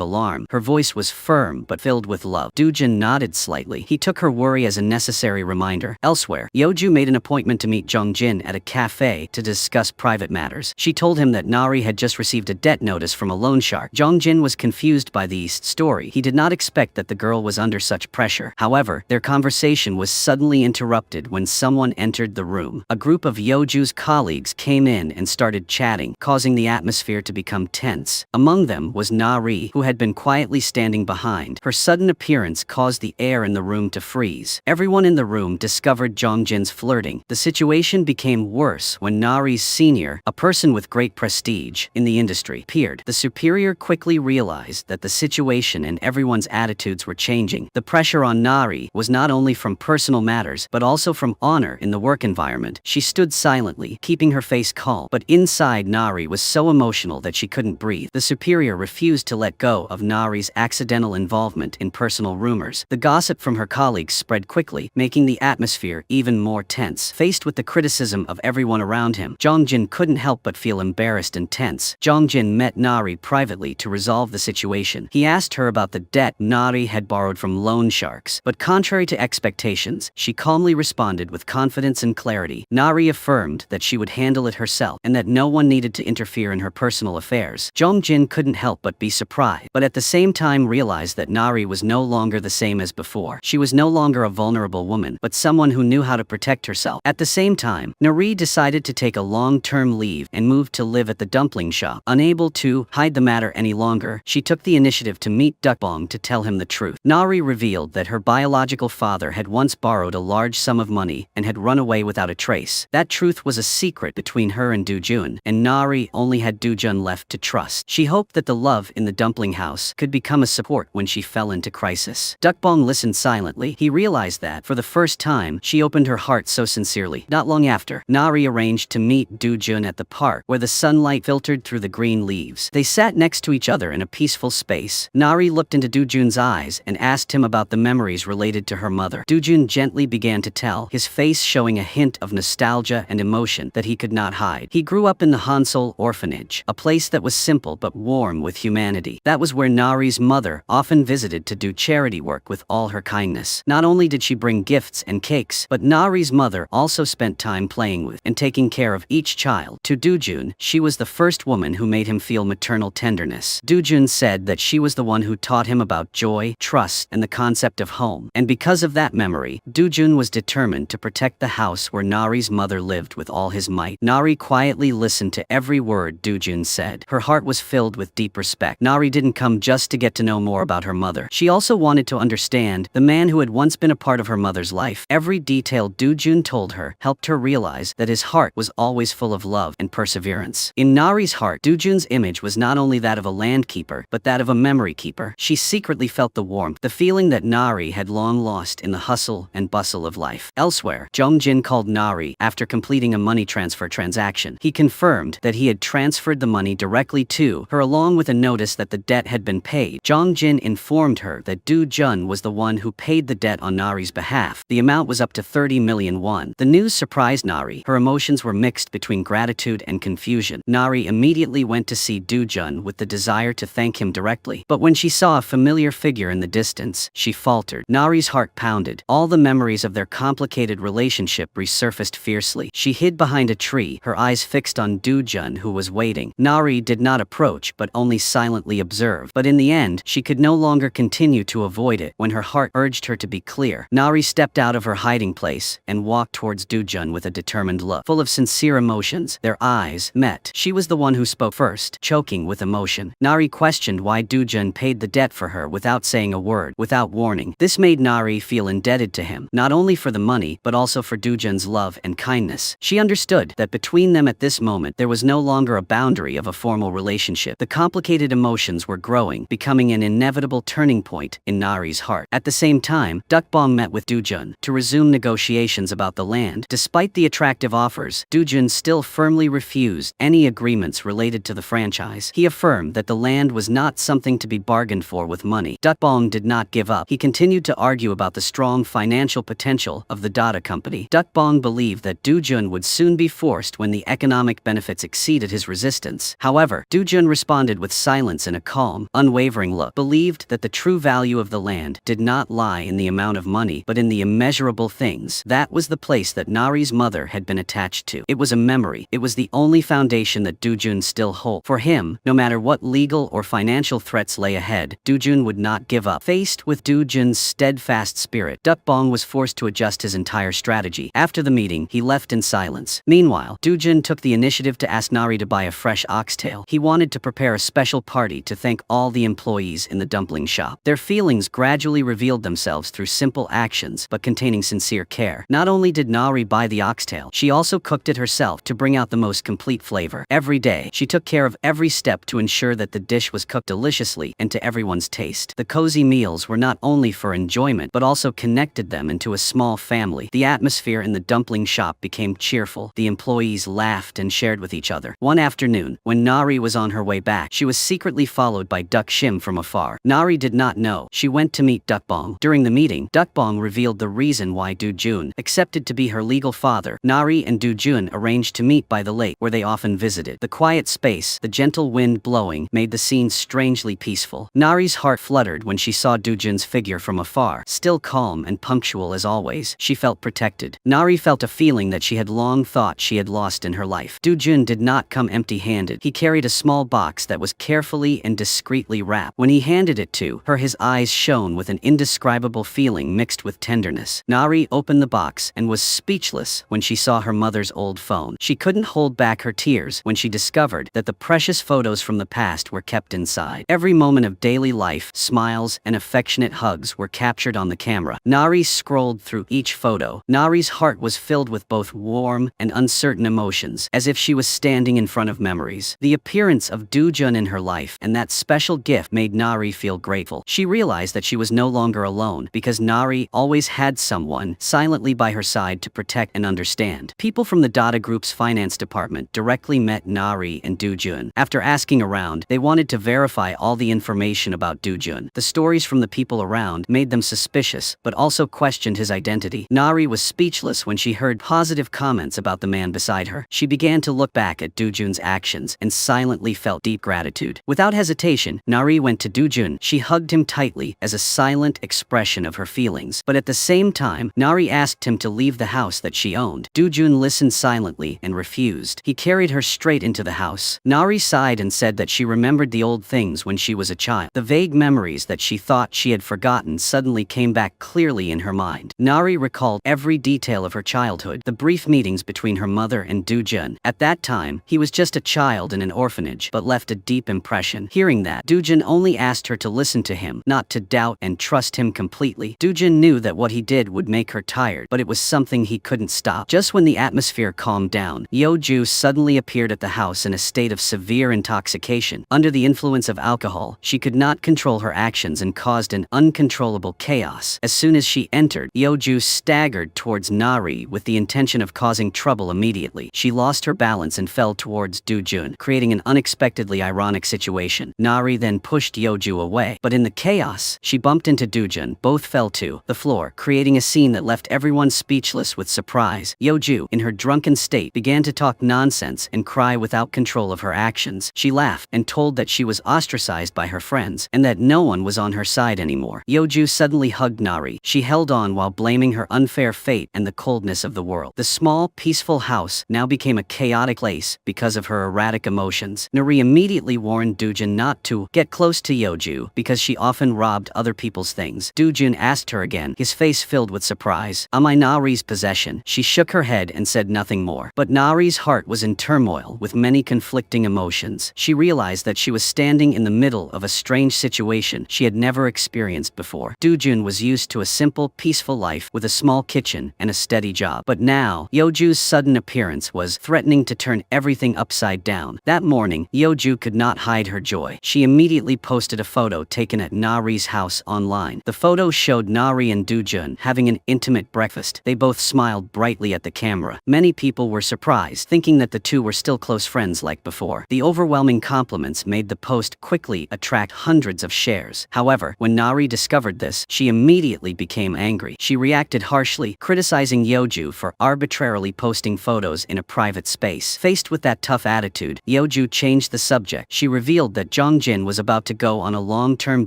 alarm. Her voice was firm but filled with love. Doo-jun nodded slightly. He took her worry as a necessary reminder. Elsewhere, Yeoju made an appointment to meet Jong-jin at a cafe to discuss private matters. She told him that Nari had just received a debt notice from a loan shark. Jong-jin was confused by the story. He did not expect that the girl was under such pressure. However, their conversation was suddenly interrupted when someone entered the room. A group of Yeoju's colleagues came in and started chatting, causing the atmosphere to become tense. Among them was Nari, who had been quietly standing behind. Her sudden appearance caused the air in the room to freeze. Everyone in the room discovered Jong-jin's flirting. The situation became worse when Nari's senior, a person with great prestige in the industry, appeared. The superior quickly realized that the situation and everyone's attitudes were changing. The pressure on Nari was not only from personal matters but also from honor in the work environment. She stood silently, keeping her face calm, but inside Nari was so emotional that she couldn't breathe. The superior refused to let go of Nari's accidental involvement in personal rumors. The gossip from her colleagues spread quickly, making the atmosphere even more tense. Faced with the criticism of everyone around him, Jong-jin couldn't help but feel embarrassed and tense. Jong-jin met Nari privately to resolve the situation. He asked her about the debt Nari had borrowed from loan sharks, but contrary to expectations, she calmly responded with confidence and clarity. Nari affirmed that she would handle it herself and that no one needed to interfere in her personal affairs. Jong-jin couldn't help but be surprised, but at the same time realized that Nari was no longer the same as before. She was no longer a vulnerable woman, but someone who knew how to protect herself. At the same time, Nari decided to take a long-term leave and moved to live at the dumpling shop. Unable to hide the matter any longer, she took the initiative to meet Dukbong to tell him the truth. Nari revealed that her biological father had once borrowed a large sum of money and had run away without a trace. That truth was a secret between her and Doo-jun, and Nari only had Doo-jun left to trust. She hoped that the love in the dumpling house could become a support when she fell into crisis. Dukbong listened silently. He realized that, for the first time, she opened her heart so sincerely. Not long after, Nari arranged to meet Doo-jun at the park, where the sunlight filtered through the green leaves. They sat next to each other in a peaceful space. Nari looked into Doo-jun's eyes and asked him about the memories related to her mother. Doo-jun gently began to tell, his face showing a hint of nostalgia and emotion that he could not hide. He grew up in the Hansol orphanage, a place that was simple but warm with humanity. That was where Nari's mother often visited to do charity work with all her kindness. Not only did she bring gifts and cakes, but Nari's mother also spent time playing with and taking care of each child. To Doo-jun, she was the first woman who made him feel maternal tenderness. Doo-jun said that she was the one who taught him about joy, trust, and the concept of home. And because of that memory, Doo-jun was determined to protect the house where Nari's mother lived with all his might. Nari quietly listened to every word Doo-jun said. Her heart was filled with deep respect. Nari didn't come just to get to know more about her mother. She also wanted to understand the man who had once been a part of her mother's life. Every detail Doo-jun told her helped her realize that his heart was always full of love and perseverance. In Nari's heart, Doo-jun's image was not only that of a land keeper, but that of a memory keeper. She secretly felt the warmth, the feeling that Nari had long lost in the hustle and bustle of life. Elsewhere, Jong-jin called Nari after completing a money transfer transaction. He confirmed that he had transferred the money directly to her along with a notice that the debt had been paid. Jong-jin informed her that Doo-jun was the one who paid the debt on Nari's behalf. The amount was up to 30 million won. The news surprised Nari. Her emotions were mixed between gratitude and confusion. Nari immediately went to see Doo-jun with the desire to thank him directly. But when she saw a familiar figure in the distance, she faltered. Nari's heart pounded. All the memories of their complicated relationship resurfaced fiercely. She hid behind a tree, her eyes fixed on Doo-jun, who was waiting. Nari did not approach but only silently observe. But in the end, she could no longer continue to avoid it. When her heart urged her to be clear, Nari stepped out of her hiding place and walked towards Doo-jun with a determined look. Full of sincere emotions, their eyes met. She was the one who spoke first, choking with emotion. Nari questioned why Doo-jun paid the debt for her without saying a word, without warning. This made Nari feel indebted to him, not only for the money, but also for Doo-jun's love and kindness. She understood that between them at this moment there was no longer a boundary of a formal relationship. The complicated emotions were growing, becoming an inevitable turning point in Nari's heart. At the same time, Dukbong met with Doo-jun to resume negotiations about the land. Despite the attractive offers, Doo-jun still firmly refused any agreements related to the franchise. He affirmed that the land was not something to be bargained for with money. Dukbong did not give up. He continued to argue about the strong financial potential of the data company. Dukbong believed that Doo-jun would soon be forced when the economic benefits exceeded his resistance. However, Doo-jun responded with silence and a calm, unwavering look, believed that the true value of the land did not lie in the amount of money but in the immeasurable things. That was the place that Nari's mother had been attached to. It was a memory. It was the only foundation that Doo-jun still held. For him, no matter what legal or financial threats lay ahead, Doo-jun would not give up. Faced with Doo-jun's steadfast spirit, Duk-bong was forced to adjust his entire strategy. After the meeting, he left in silence. Meanwhile, Doo-jun took the initiative to ask Nari to buy a fresh oxtail. He wanted to prepare a special party to thank all the employees in the dumpling shop. Their feelings gradually revealed themselves through simple actions but containing sincere care. Not only did Nari buy the oxtail, she also cooked it herself to bring out the most complete flavor. Every day, she took care of every step to ensure that the dish was cooked deliciously and to everyone's taste. The cozy meals were not only for enjoyment but also connected them into a small family. The atmosphere in the dumpling shop became cheerful. The employees laughed and shared with each other. One afternoon, when Nari was on her way back, she was secretly followed by Duk Shim from afar. Nari did not know. She went to meet Duk-bong. During the meeting, Duk-bong revealed the reason why Doo-jun accepted to be her legal father. Nari and Doo-jun arranged to meet by the lake where they often visited. The quiet space, the gentle wind blowing, made the scene strangely peaceful. Nari's heart fluttered when she saw Doo-jun's figure from afar. Still calm and punctual as always, she felt protected. Nari felt a feeling that she had long thought she had lost in her life. Doo-jun did not come empty-handed. He carried a small box that was carefully and discreetly wrapped. When he handed it to her, his eyes shone with an indescribable feeling mixed with tenderness. Nari opened the box and was speechless when she saw her mother's old phone. She couldn't hold back her tears when she discovered that the precious photos from the past were kept inside. Every moment of daily life, smiles, and affectionate hugs were captured on the camera. Nari scrolled through each photo. Nari's heart was filled with both warm and uncertain emotions, as if she was standing in front of memories. The appearance of Doo-jun in her life and that special gift made Nari feel grateful. She realized that she was no longer alone because Nari always had someone silently by her side to protect and understand. People from the Dada Group's finance department directly met Nari and Doo-jun. After asking around, they wanted to verify all the information about Doo-jun. The stories from the people around made them suspicious, but also questioned his identity. Nari was speechless when she heard positive comments about the man beside her. She began to look back at Doo-jun's actions and silently felt deep gratitude. Without hesitation, Nari went to Doo-jun. She hugged him tightly as a silent expression of her feelings. But at the same time, Nari asked him to leave the house that she owned. Doo-jun listened silently and refused. He carried her straight into the house. Nari sighed and said that she remembered the old things when she was a child. The vague memories that she thought she had forgotten suddenly came back clearly in her mind. Nari recalled every detail of her childhood, the brief meetings between her mother and Doo-jun. At that time, he was just a child in an orphanage, but left a deep impression. Hearing that, Doo-jun only asked her to listen to him, not to doubt and trust him completely. Doo-jun knew that what he did would make her tired, but it was something he couldn't stop. Just when the atmosphere calmed down, Yeoju suddenly appeared at the house in a state of severe intoxication. Under the influence of alcohol, she could not control her actions and caused an uncontrollable chaos. As soon as she entered, Yeoju staggered towards Nari with the intention of causing trouble immediately. She lost her balance and fell towards Doo-jun, creating an unexpectedly ironic situation. Nari then pushed Yeoju away, but in the chaos, she bumped into Doo-jun. Both fell to the floor, creating a scene that left everyone speechless with surprise. Yeoju, in her drunken state, began to talk nonsense and cry without control of her actions. She laughed and told that she was ostracized by her friends and that no one was on her side anymore. Yeoju suddenly hugged Nari. She held on while blaming her unfair fate and the coldness of the world. The small, peaceful house now became a chaotic place because of her erratic emotions. Nari immediately warned Doo-jun not to get close to Yeoju because she often robbed other people's things. Doo-jun asked her again, his face filled with surprise. "Am I Nari's possession?" She shook her head and said nothing more. But Nari's heart was in turmoil with many conflicting emotions. She realized that she was standing in the middle of a strange situation she had never experienced before. Doo-jun was used to a simple, peaceful life with a small kitchen and a steady job. But now, Yeoju's sudden appearance was threatening to turn everything upside down. That morning, Yeoju could not hide her joy. She immediately posted a photo taken at Nari's house online. The photo showed Nari and Doo-jun having an intimate breakfast. They both smiled brightly at the camera. Many people were surprised, thinking that the two were still close friends like before. The overwhelming compliments made the post quickly attract hundreds of shares. However, when Nari discovered this, she immediately became angry. She reacted harshly, criticizing Yeoju for arbitrarily voluntarily posting photos in a private space. Faced with that tough attitude, Yeoju changed the subject. She revealed that Jongjin was about to go on a long-term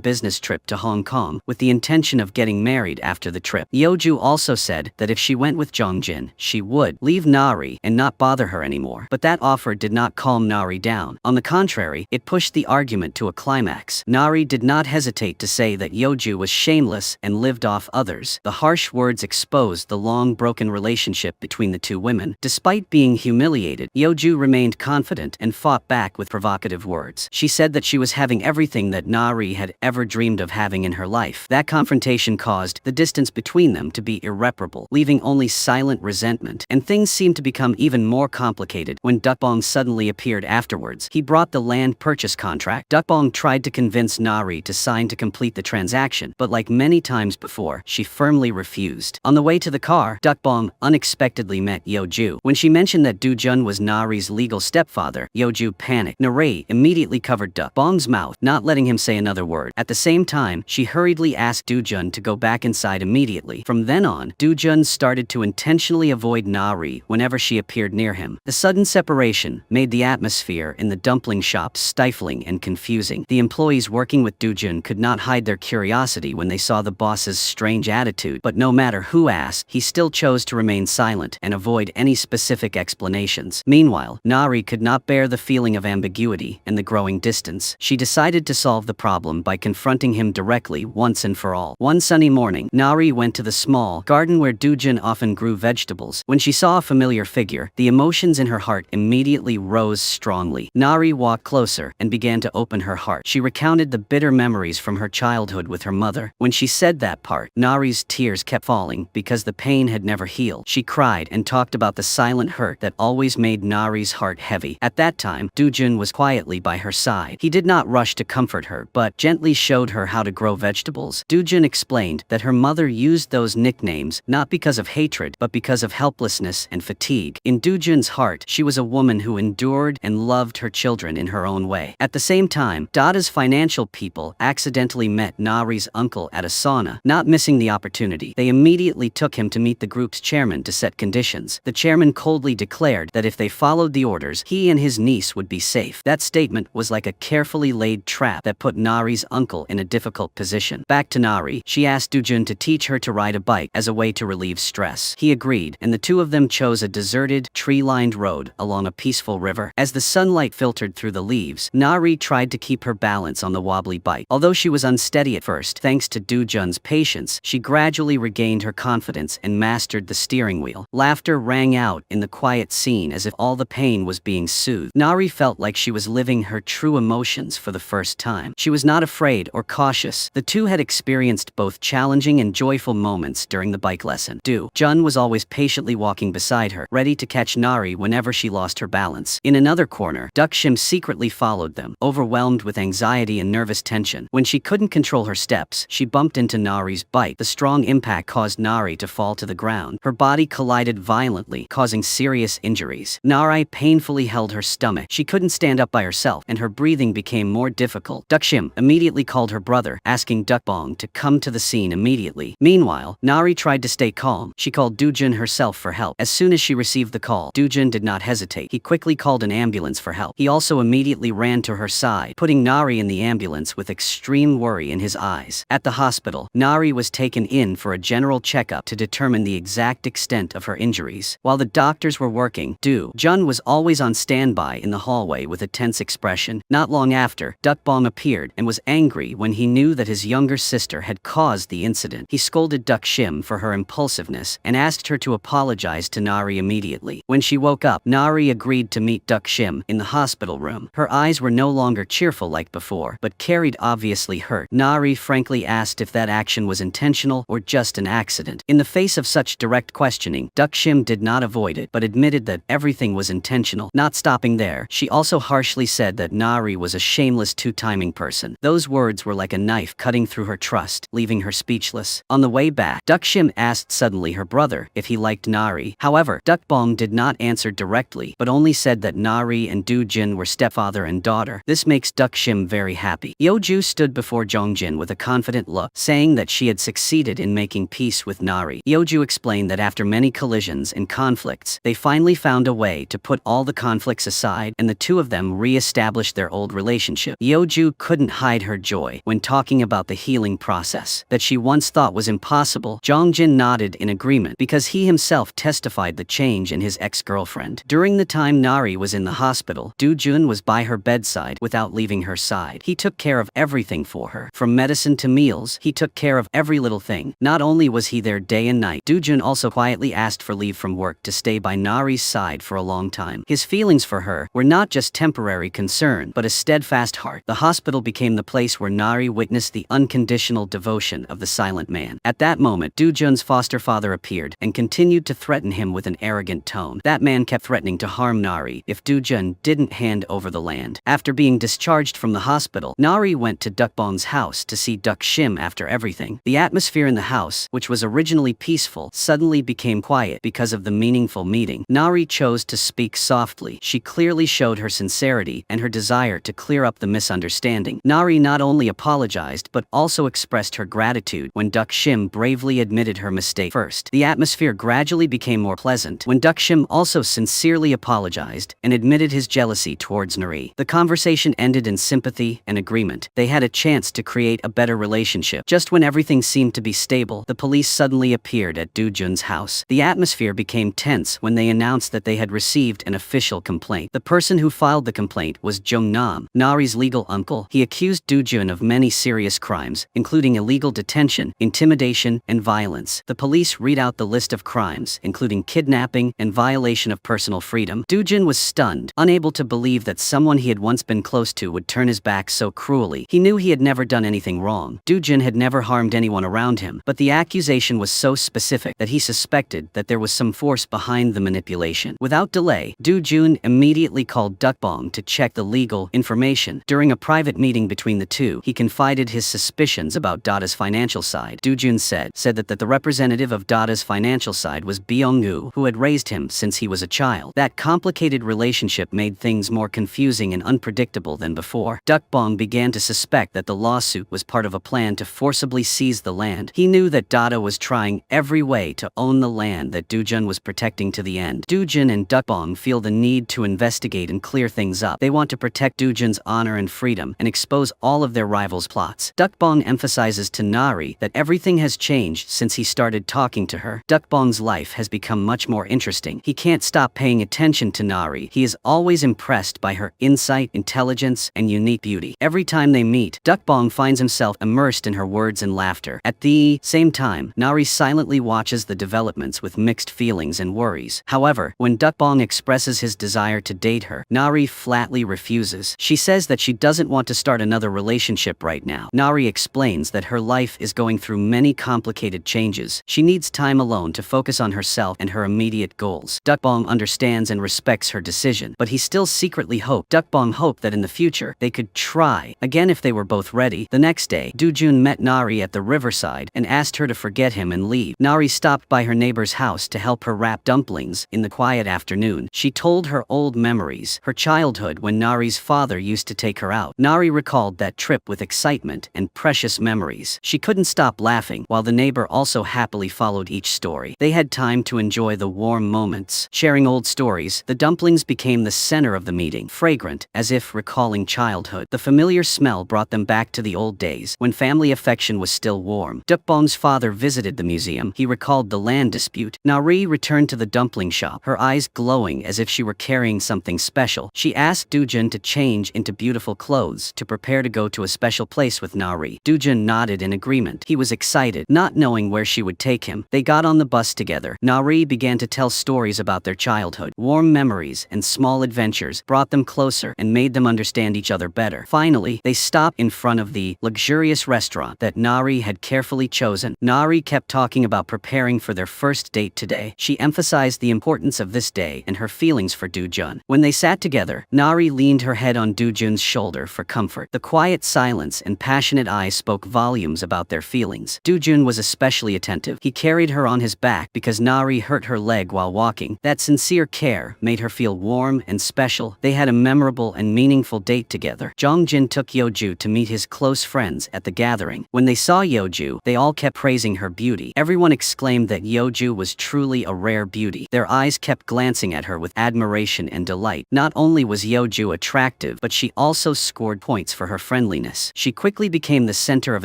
business trip to Hong Kong with the intention of getting married after the trip. Yeoju also said that if she went with Jongjin, she would leave Nari and not bother her anymore. But that offer did not calm Nari down. On the contrary, it pushed the argument to a climax. Nari did not hesitate to say that Yeoju was shameless and lived off others. The harsh words exposed the long-broken relationship between the two women. Despite being humiliated, Yeoju remained confident and fought back with provocative words. She said that she was having everything that Nari had ever dreamed of having in her life. That confrontation caused the distance between them to be irreparable, leaving only silent resentment. And things seemed to become even more complicated when Dukbong suddenly appeared afterwards. He brought the land purchase contract. Dukbong tried to convince Nari to sign to complete the transaction, but like many times before, she firmly refused. On the way to the car, Dukbong unexpectedly met Yeoju. When she mentioned that Dujun was Nari's legal stepfather, Yeoju panicked. Nari immediately covered Dukbong's mouth, not letting him say another word. At the same time, she hurriedly asked Dujun to go back inside immediately. From then on, Dujun started to intentionally avoid Nari whenever she appeared near him. The sudden separation made the atmosphere in the dumpling shop stifling and confusing. The employees working with Dujun could not hide their curiosity when they saw the boss's strange attitude, but no matter who asked, he still chose to remain silent and avoid any specific explanations. Meanwhile, Nari could not bear the feeling of ambiguity and the growing distance. She decided to solve the problem by confronting him directly once and for all. One sunny morning, Nari went to the small garden where Dujun often grew vegetables. When she saw a familiar figure, the emotions in her heart immediately rose strongly. Nari walked closer and began to open her heart. She recounted the bitter memories from her childhood with her mother. When she said that part, Nari's tears kept falling because the pain had never healed. She cried and talked about the silent hurt that always made Nari's heart heavy. At that time, Dujun was quietly by her side. He did not rush to comfort her, but gently showed her how to grow vegetables. Dujun explained that her mother used those nicknames not because of hatred, but because of helplessness and fatigue. In Dujun's heart, she was a woman who endured and loved her children in her own way. At the same time, Dada's financial people accidentally met Nari's uncle at a sauna. Not missing the opportunity, they immediately took him to meet the group's chairman to set conditions. The chairman coldly declared that if they followed the orders, he and his niece would be safe. That statement was like a carefully laid trap that put Nari's uncle in a difficult position. Back to Nari, she asked Dujun to teach her to ride a bike as a way to relieve stress. He agreed, and the two of them chose a deserted, tree-lined road along a peaceful river. As the sunlight filtered through the leaves, Nari tried to keep her balance on the wobbly bike. Although she was unsteady at first, thanks to Dujun's patience, she gradually regained her confidence and mastered the steering wheel. Laughter rang out in the quiet scene as if all the pain was being soothed. Nari felt like she was living her true emotions for the first time. She was not afraid or cautious. The two had experienced both challenging and joyful moments during the bike lesson. Dujun was always patiently walking beside her, ready to catch Nari whenever she lost her balance. In another corner, Dukshim secretly followed them, overwhelmed with anxiety and nervous tension. When she couldn't control her steps, she bumped into Nari's bike. The strong impact caused Nari to fall to the ground. Her body collided violently, causing serious injuries. Nari painfully held her stomach. She couldn't stand up by herself, and her breathing became more difficult. Dukshim immediately called her brother, asking Dukbong to come to the scene immediately. Meanwhile, Nari tried to stay calm. She called Dujun herself for help. As soon as she received the call, Dujun did not hesitate. He quickly called an ambulance for help. He also immediately ran to her side, putting Nari in the ambulance with extreme worry in his eyes. At the hospital, Nari was taken in for a general checkup to determine the exact extent of her injuries. While the doctors were working, Dujun was always on standby in the hallway with a tense expression. Not long after, Dukbong appeared and was angry when he knew that his younger sister had caused the incident. He scolded Dukshim for her impulsiveness and asked her to apologize to Nari immediately. When she woke up, Nari agreed to meet Dukshim in the hospital room. Her eyes were no longer cheerful like before, but carried obviously hurt. Nari frankly asked if that action was intentional or just an accident. In the face of such direct questioning, Dukshim did not avoid it, but admitted that everything was intentional. Not stopping there, she also harshly said that Nari was a shameless two-timing person. Those words were like a knife cutting through her trust, leaving her speechless. On the way back, Dukshim asked suddenly her brother if he liked Nari. However, Dukbong did not answer directly, but only said that Nari and Dujin were stepfather and daughter. This makes Dukshim very happy. Yeoju stood before Jongjin with a confident look, saying that she had succeeded in making peace with Nari. Yeoju explained that after many collisions, tensions and conflicts, they finally found a way to put all the conflicts aside, and the two of them re-established their old relationship. Yeoju couldn't hide her joy when talking about the healing process that she once thought was impossible. Jongjin nodded in agreement because he himself testified the change in his ex-girlfriend. During the time Nari was in the hospital, Doo-jun was by her bedside without leaving her side. He took care of everything for her. From medicine to meals, he took care of every little thing. Not only was he there day and night, Doo-jun also quietly asked for leave from work to stay by Nari's side for a long time. His feelings for her were not just temporary concern, but a steadfast heart. The hospital became the place where Nari witnessed the unconditional devotion of the silent man. At that moment, Doo-jun's foster father appeared and continued to threaten him with an arrogant tone. That man kept threatening to harm Nari if Doo-jun didn't hand over the land. After being discharged from the hospital, Nari went to Dukbong's house to see Duk Shim. After everything, the atmosphere in the house, which was originally peaceful, suddenly became quiet because of the meaningful meeting. Nari chose to speak softly. She clearly showed her sincerity and her desire to clear up the misunderstanding. Nari not only apologized but also expressed her gratitude when Duk Shim bravely admitted her mistake first. The atmosphere gradually became more pleasant when Duk Shim also sincerely apologized and admitted his jealousy towards Nari. The conversation ended in sympathy and agreement. They had a chance to create a better relationship. Just when everything seemed to be stable, the police suddenly appeared at Doo-jun's house. The atmosphere became tense when they announced that they had received an official complaint. The person who filed the complaint was Jung Nam, Nari's legal uncle. He accused Doo-jun of many serious crimes, including illegal detention, intimidation, and violence. The police read out the list of crimes, including kidnapping and violation of personal freedom. Doo-jun was stunned, unable to believe that someone he had once been close to would turn his back so cruelly. He knew he had never done anything wrong. Doo-jun had never harmed anyone around him, but the accusation was so specific that he suspected that there was some force behind the manipulation. Without delay, Doo-jun immediately called Dukbong to check the legal information. During a private meeting between the two, he confided his suspicions about Dada's financial side. Doo-jun said that the representative of Dada's financial side was Byung-woo, who had raised him since he was a child. That complicated relationship made things more confusing and unpredictable than before. Dukbong began to suspect that the lawsuit was part of a plan to forcibly seize the land. He knew that Dada was trying every way to own the land that Doo-jun was protecting to the end. Doo-jun and Dukbong feel the need to investigate and clear things up. They want to protect Doo-jun's honor and freedom and expose all of their rivals' plots. Dukbong emphasizes to Nari that everything has changed since he started talking to her. Dukbong's life has become much more interesting. He can't stop paying attention to Nari. He is always impressed by her insight, intelligence, and unique beauty. Every time they meet, Dukbong finds himself immersed in her words and laughter. At the same time, Nari silently watches the developments with mixed feelings and worries. However, when Dukbong expresses his desire to date her, Nari flatly refuses. She says that she doesn't want to start another relationship right now. Nari explains that her life is going through many complicated changes. She needs time alone to focus on herself and her immediate goals. Dukbong understands and respects her decision, but he still secretly hoped that in the future, they could try again if they were both ready. The next day, Doo-jun met Nari at the riverside and asked her to forget him and leave. Nari stopped by her neighbor's house to help her wrap dumplings. In the quiet afternoon, she told her old memories, her childhood when Nari's father used to take her out. Nari recalled that trip with excitement and precious memories. She couldn't stop laughing, while the neighbor also happily followed each story. They had time to enjoy the warm moments. Sharing old stories, the dumplings became the center of the meeting, fragrant, as if recalling childhood. The familiar smell brought them back to the old days, when family affection was still warm. Dukbong's father visited the museum. He recalled the land dispute. Nari returned to the dumpling shop, her eyes glowing as if she were carrying something special. She asked Doo-jun to change into beautiful clothes to prepare to go to a special place with Nari. Doo-jun nodded in agreement. He was excited, not knowing where she would take him. They got on the bus together. Nari began to tell stories about their childhood. Warm memories and small adventures brought them closer and made them understand each other better. Finally, they stopped in front of the luxurious restaurant that Nari had carefully chosen. Nari kept talking about preparing for their first date today. She emphasized the importance of this day and her feelings for Doo-jun. When they sat together, Nari leaned her head on Doo-jun's shoulder for comfort. The quiet silence and passionate eyes spoke volumes about their feelings. Doo-jun was especially attentive. He carried her on his back because Nari hurt her leg while walking. That sincere care made her feel warm and special. They had a memorable and meaningful date together. Jongjin took Yeoju to meet his close friends at the gathering. When they saw Yeoju, they all kept praising her beauty. Everyone exclaimed that Yeoju was truly truly a rare beauty. Their eyes kept glancing at her with admiration and delight. Not only was Yeoju attractive, but she also scored points for her friendliness. She quickly became the center of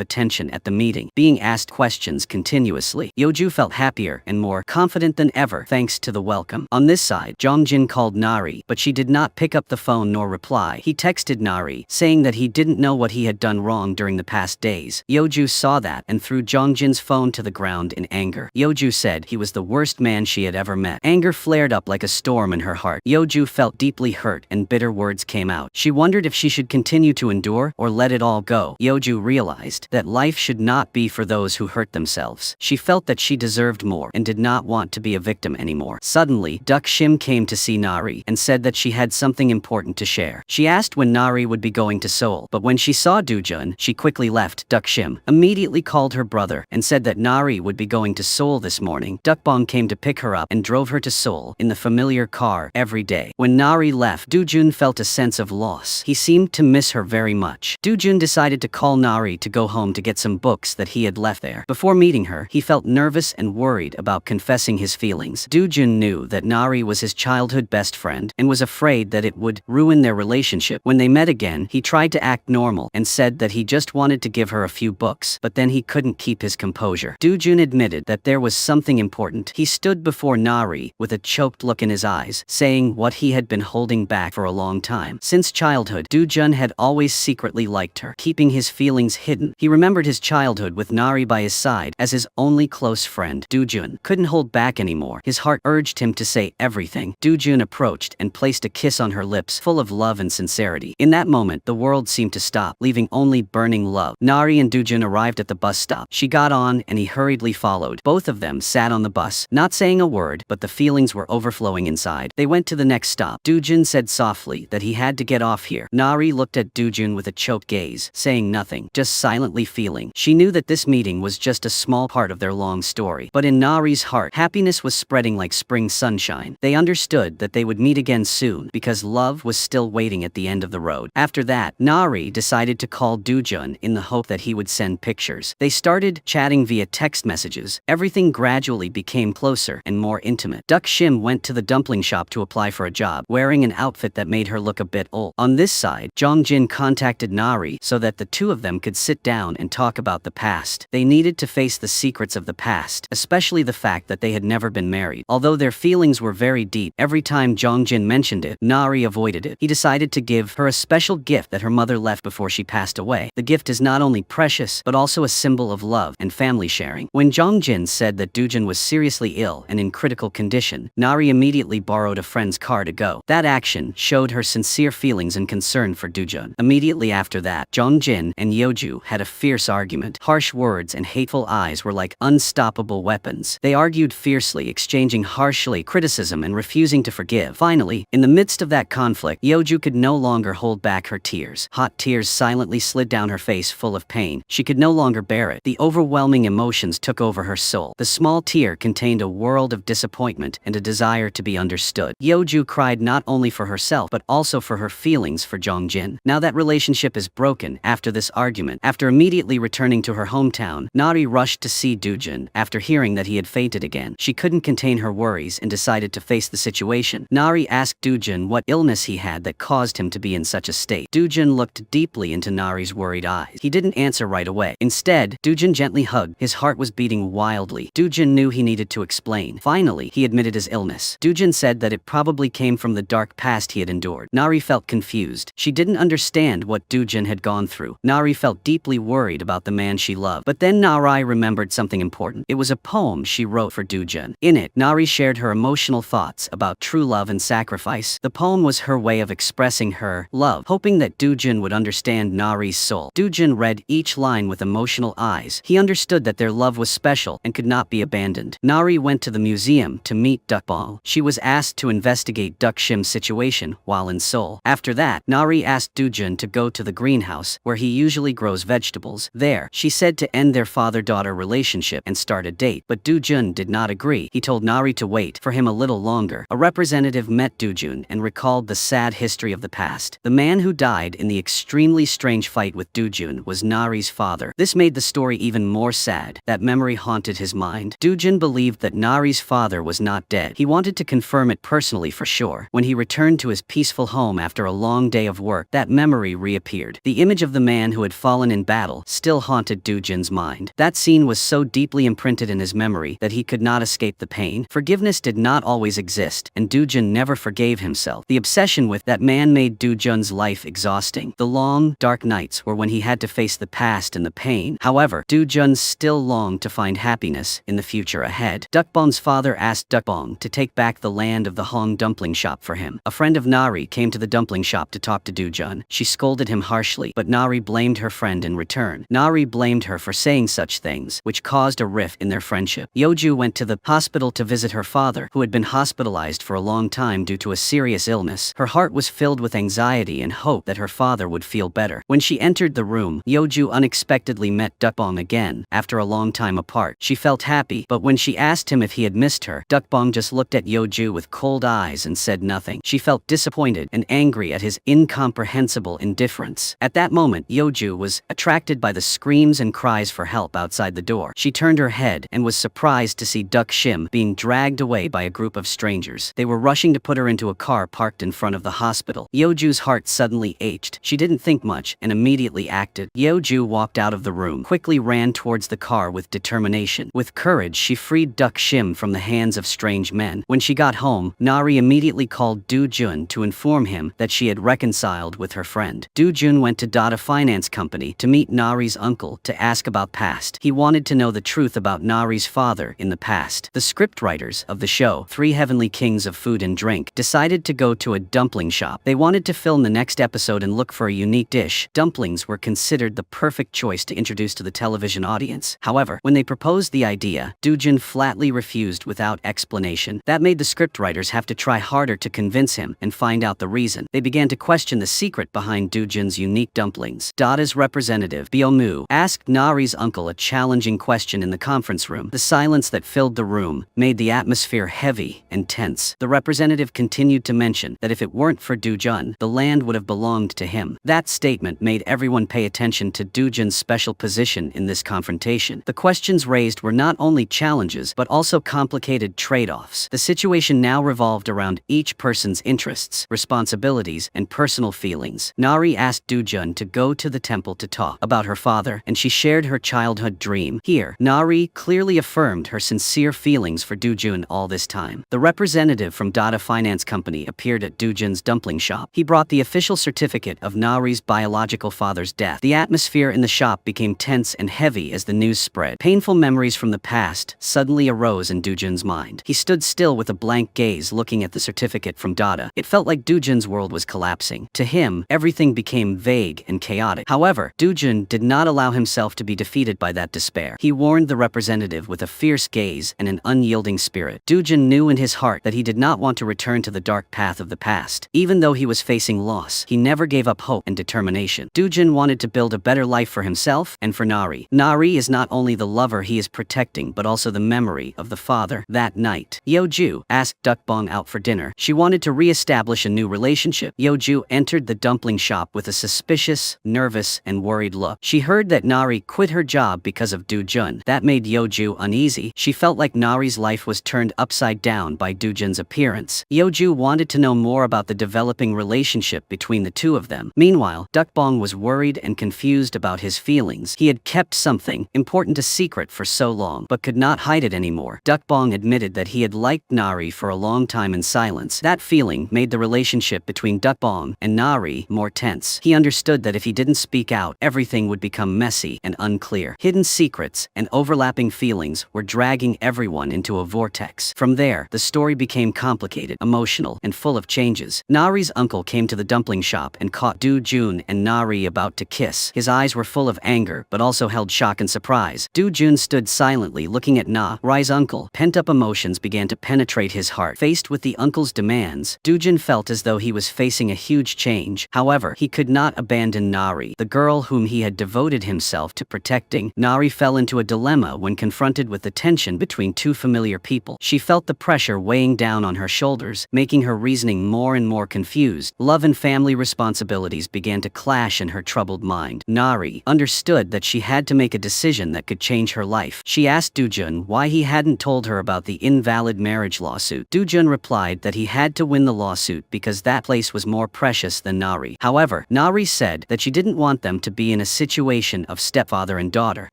attention at the meeting, being asked questions continuously. Yeoju felt happier and more confident than ever thanks to the welcome. On this side, Jongjin called Nari, but she did not pick up the phone nor reply. He texted Nari, saying that he didn't know what he had done wrong during the past days. Yeoju saw that and threw Jongjin's phone to the ground in anger. Yeoju said he was the worst man she had ever met. Anger flared up like a storm in her heart. Yeoju felt deeply hurt and bitter words came out. She wondered if she should continue to endure or let it all go. Yeoju realized that life should not be for those who hurt themselves. She felt that she deserved more and did not want to be a victim anymore. Suddenly, Duck Shim came to see Nari and said that she had something important to share. She asked when Nari would be going to Seoul, but when she saw Dujun, she quickly left. Duck Shim immediately called her brother and said that Nari would be going to Seoul this morning. Dukbong came to pick her up and drove her to Seoul in the familiar car every day. When Nari left, Dujun felt a sense of loss. He seemed to miss her very much. Dujun decided to call Nari to go home to get some books that he had left there. Before meeting her, he felt nervous and worried about confessing his feelings. Dujun knew that Nari was his childhood best friend and was afraid that it would ruin their relationship. When they met again, he tried to act normal and said that he just wanted to give her a few books, but then he couldn't keep his composure. Dujun admitted that there was something important. He stood before Nari with a choked look in his eyes, saying what he had been holding back for a long time. Since childhood, Dujun had always secretly liked her, keeping his feelings hidden. He remembered his childhood with Nari by his side as his only close friend. Dujun couldn't hold back anymore. His heart urged him to say everything. Dujun approached and placed a kiss on her lips, full of love and sincerity. In that moment, the world seemed to stop, leaving only burning love. Nari and Dujun arrived at the bus stop. She got on and he hurriedly followed. Both of them sat on the bus, not saying a word, but the feelings were overflowing inside. They went to the next stop. Dujun said softly that he had to get off here. Nari looked at Dujun with a choked gaze, saying nothing, just silently feeling. She knew that this meeting was just a small part of their long story. But in Nari's heart, happiness was spreading like spring sunshine. They understood that they would meet again soon because love was still waiting at the end of the road. After that, Nari decided to call Dujun in the hope that he would send pictures. They started chatting via text messages. Everything gradually became closer and more intimate. Duck Shim went to the dumpling shop to apply for a job, wearing an outfit that made her look a bit old. On this side, Jongjin contacted Nari so that the two of them could sit down and talk about the past. They needed to face the secrets of the past, especially the fact that they had never been married. Although their feelings were very deep, every time Jongjin mentioned it, Nari avoided it. He decided to give her a special gift that her mother left before she passed away. The gift is not only precious, but also a symbol of love and family sharing. When Jongjin said that Dujun was seriously ill and in critical condition, Nari immediately borrowed a friend's car to go. That action showed her sincere feelings and concern for Dujun. Immediately after that, Jongjin and Yeoju had a fierce argument. Harsh words and hateful eyes were like unstoppable weapons. They argued fiercely, exchanging harshly criticism and refusing to forgive. Finally, in the midst of that conflict, Yeoju could no longer hold back her tears. Hot tears silently slid down her face, full of pain. She could no longer bear it. The overwhelming emotions took over her soul. The small tear contained a world of disappointment and a desire to be understood. Yeoju cried not only for herself but also for her feelings for Jongjin. Now that relationship is broken after this argument. After immediately returning to her hometown, Nari rushed to see Dujun after hearing that he had fainted again. She couldn't contain her worries and decided to face the situation. Nari asked Dujun what illness he had that caused him to be in such a state. Dujun looked deeply into Nari's worried eyes. He didn't answer right away. Instead, Dujun gently hugged. His heart was beating wildly. Dujun knew he needed to explain. Finally, he admitted his illness. Dujun said that it probably came from the dark past he had endured. Nari felt confused. She didn't understand what Dujun had gone through. Nari felt deeply worried about the man she loved. But then Nari remembered something important. It was a poem she wrote for Dujun. In it, Nari shared her emotional thoughts about true love and sacrifice. The poem was her way of expressing her love, hoping that Dujun would understand Nari's soul. Dujun read each line with emotional eyes. He understood that their love was special and could not be abandoned. Nari went to the museum to meet Dukbong. She was asked to investigate Duck Shim's situation while in Seoul. After that, Nari asked Dujun to go to the greenhouse where he usually grows vegetables. There, she said to end their father-daughter relationship and start a date, but Dujun did not agree. He told Nari to wait for him a little longer. A representative met Dujun and recalled the sad history of the past. The man who died in the extremely strange fight with Dujun was Nari's father. This made the story even more sad. That memory haunted his mind. Dujun believed that that Nari's father was not dead. He wanted to confirm it personally for sure. When he returned to his peaceful home after a long day of work, that memory reappeared. The image of the man who had fallen in battle still haunted Do-jun's mind. That scene was so deeply imprinted in his memory that he could not escape the pain. Forgiveness did not always exist, and Do-jun never forgave himself. The obsession with that man made Do-jun's life exhausting. The long, dark nights were when he had to face the past and the pain. However, Do-jun still longed to find happiness in the future ahead. Dukbong's father asked Dukbong to take back the land of the Hong dumpling shop for him. A friend of Nari came to the dumpling shop to talk to Do-jun. She scolded him harshly, but Nari blamed her friend in return. Nari blamed her for saying such things, which caused a rift in their friendship. Yeoju went to the hospital to visit her father, who had been hospitalized for a long time due to a serious illness. Her heart was filled with anxiety and hope that her father would feel better. When she entered the room, Yeoju unexpectedly met Dukbong again. After a long time apart, she felt happy, but when she asked him if he had missed her, Dukbong just looked at Yeoju with cold eyes and said nothing. She felt disappointed and angry at his incomprehensible indifference. At that moment, Yeoju was attracted by the screams and cries for help outside the door. She turned her head and was surprised to see Duk Shim being dragged away by a group of strangers. They were rushing to put her into a car parked in front of the hospital. Yeoju's heart suddenly ached. She didn't think much and immediately acted. Yeoju walked out of the room, quickly ran towards the car with determination. With courage, she freed Duk Shim from the hands of strange men. When she got home, Nari immediately called Do-jun to inform him that she had reconciled with her friend. Do-jun went to Dada Finance Company to meet Nari's uncle to ask about past. He wanted to know the truth about Nari's father in the past. The scriptwriters of the show, Three Heavenly Kings of Food and Drink, decided to go to a dumpling shop. They wanted to film the next episode and look for a unique dish. Dumplings were considered the perfect choice to introduce to the television audience. However, when they proposed the idea, Do-jun flatly refused without explanation. That made the scriptwriters have to try harder to convince him and find out the reason. They began to question the secret behind Do-jun's unique dumplings. Dada's representative, Byo-mu, asked Nari's uncle a challenging question in the conference room. The silence that filled the room made the atmosphere heavy and tense. The representative continued to mention that if it weren't for Do-jun, the land would have belonged to him. That statement made everyone pay attention to Do-jun's special position in this confrontation. The questions raised were not only challenges but also complicated trade-offs. The situation now revolved around each person's interests, responsibilities, and personal feelings. Nari asked Do-jun to go to the temple to talk about her father, and she shared her childhood dream. Here, Nari clearly affirmed her sincere feelings for Do-jun all this time. The representative from Dada Finance Company appeared at Do-jun's dumpling shop. He brought the official certificate of Nari's biological father's death. The atmosphere in the shop became tense and heavy as the news spread. Painful memories from the past suddenly arose in Do-jun's mind. He stood still with a blank gaze looking at the certificate from Dada. It felt like Do-jun's world was collapsing. To him, everything became vague and chaotic. However, Do-jun did not allow himself to be defeated by that despair. He warned the representative with a fierce gaze and an unyielding spirit. Do-jun knew in his heart that he did not want to return to the dark path of the past. Even though he was facing loss, he never gave up hope and determination. Do-jun wanted to build a better life for himself and for Nari. Nari is not only the lover he is protecting but also the memory of the father. That night, Yeoju asked Dukbong out for dinner. She wanted to re-establish a new relationship. Yeoju entered the dumpling shop with a suspicious, nervous, and worried look. She heard that Nari quit her job because of Do-jun. That made Yeoju uneasy. She felt like Nari's life was turned upside down by Do-jun's appearance. Yeoju wanted to know more about the developing relationship between the two of them. Meanwhile, Dukbong was worried and confused about his feelings. He had kept something important a secret for so long, but could not hide it anymore. Dukbong admitted that he had liked Nari for a long time in silence. That feeling made the relationship between Dukbong and Nari more tense. He understood that if he didn't speak out, everything would become messy and unclear. Hidden secrets and overlapping feelings were dragging everyone into a vortex. From there, the story became complicated, emotional, and full of changes. Nari's uncle came to the dumpling shop and caught Do-jun and Nari about to kiss. His eyes were full of anger, but also held shock and surprise. Do-jun stood silently looking at Nari's uncle. Pent-up emotions began to penetrate his heart. Faced with the uncle's demands, Do-jun felt as though he was facing a huge change. However, he could not abandon Nari, the girl whom he had devoted himself to protecting. Nari fell into a dilemma when confronted with the tension between two familiar people. She felt the pressure weighing down on her shoulders, making her reasoning more and more confused. Love and family responsibilities began to clash in her troubled mind. Nari understood that she had to make a decision that could change her life. She asked Do-jun why he had hadn't told her about the invalid marriage lawsuit. Doo-jun replied that he had to win the lawsuit because that place was more precious than Nari. However, Nari said that she didn't want them to be in a situation of stepfather and daughter.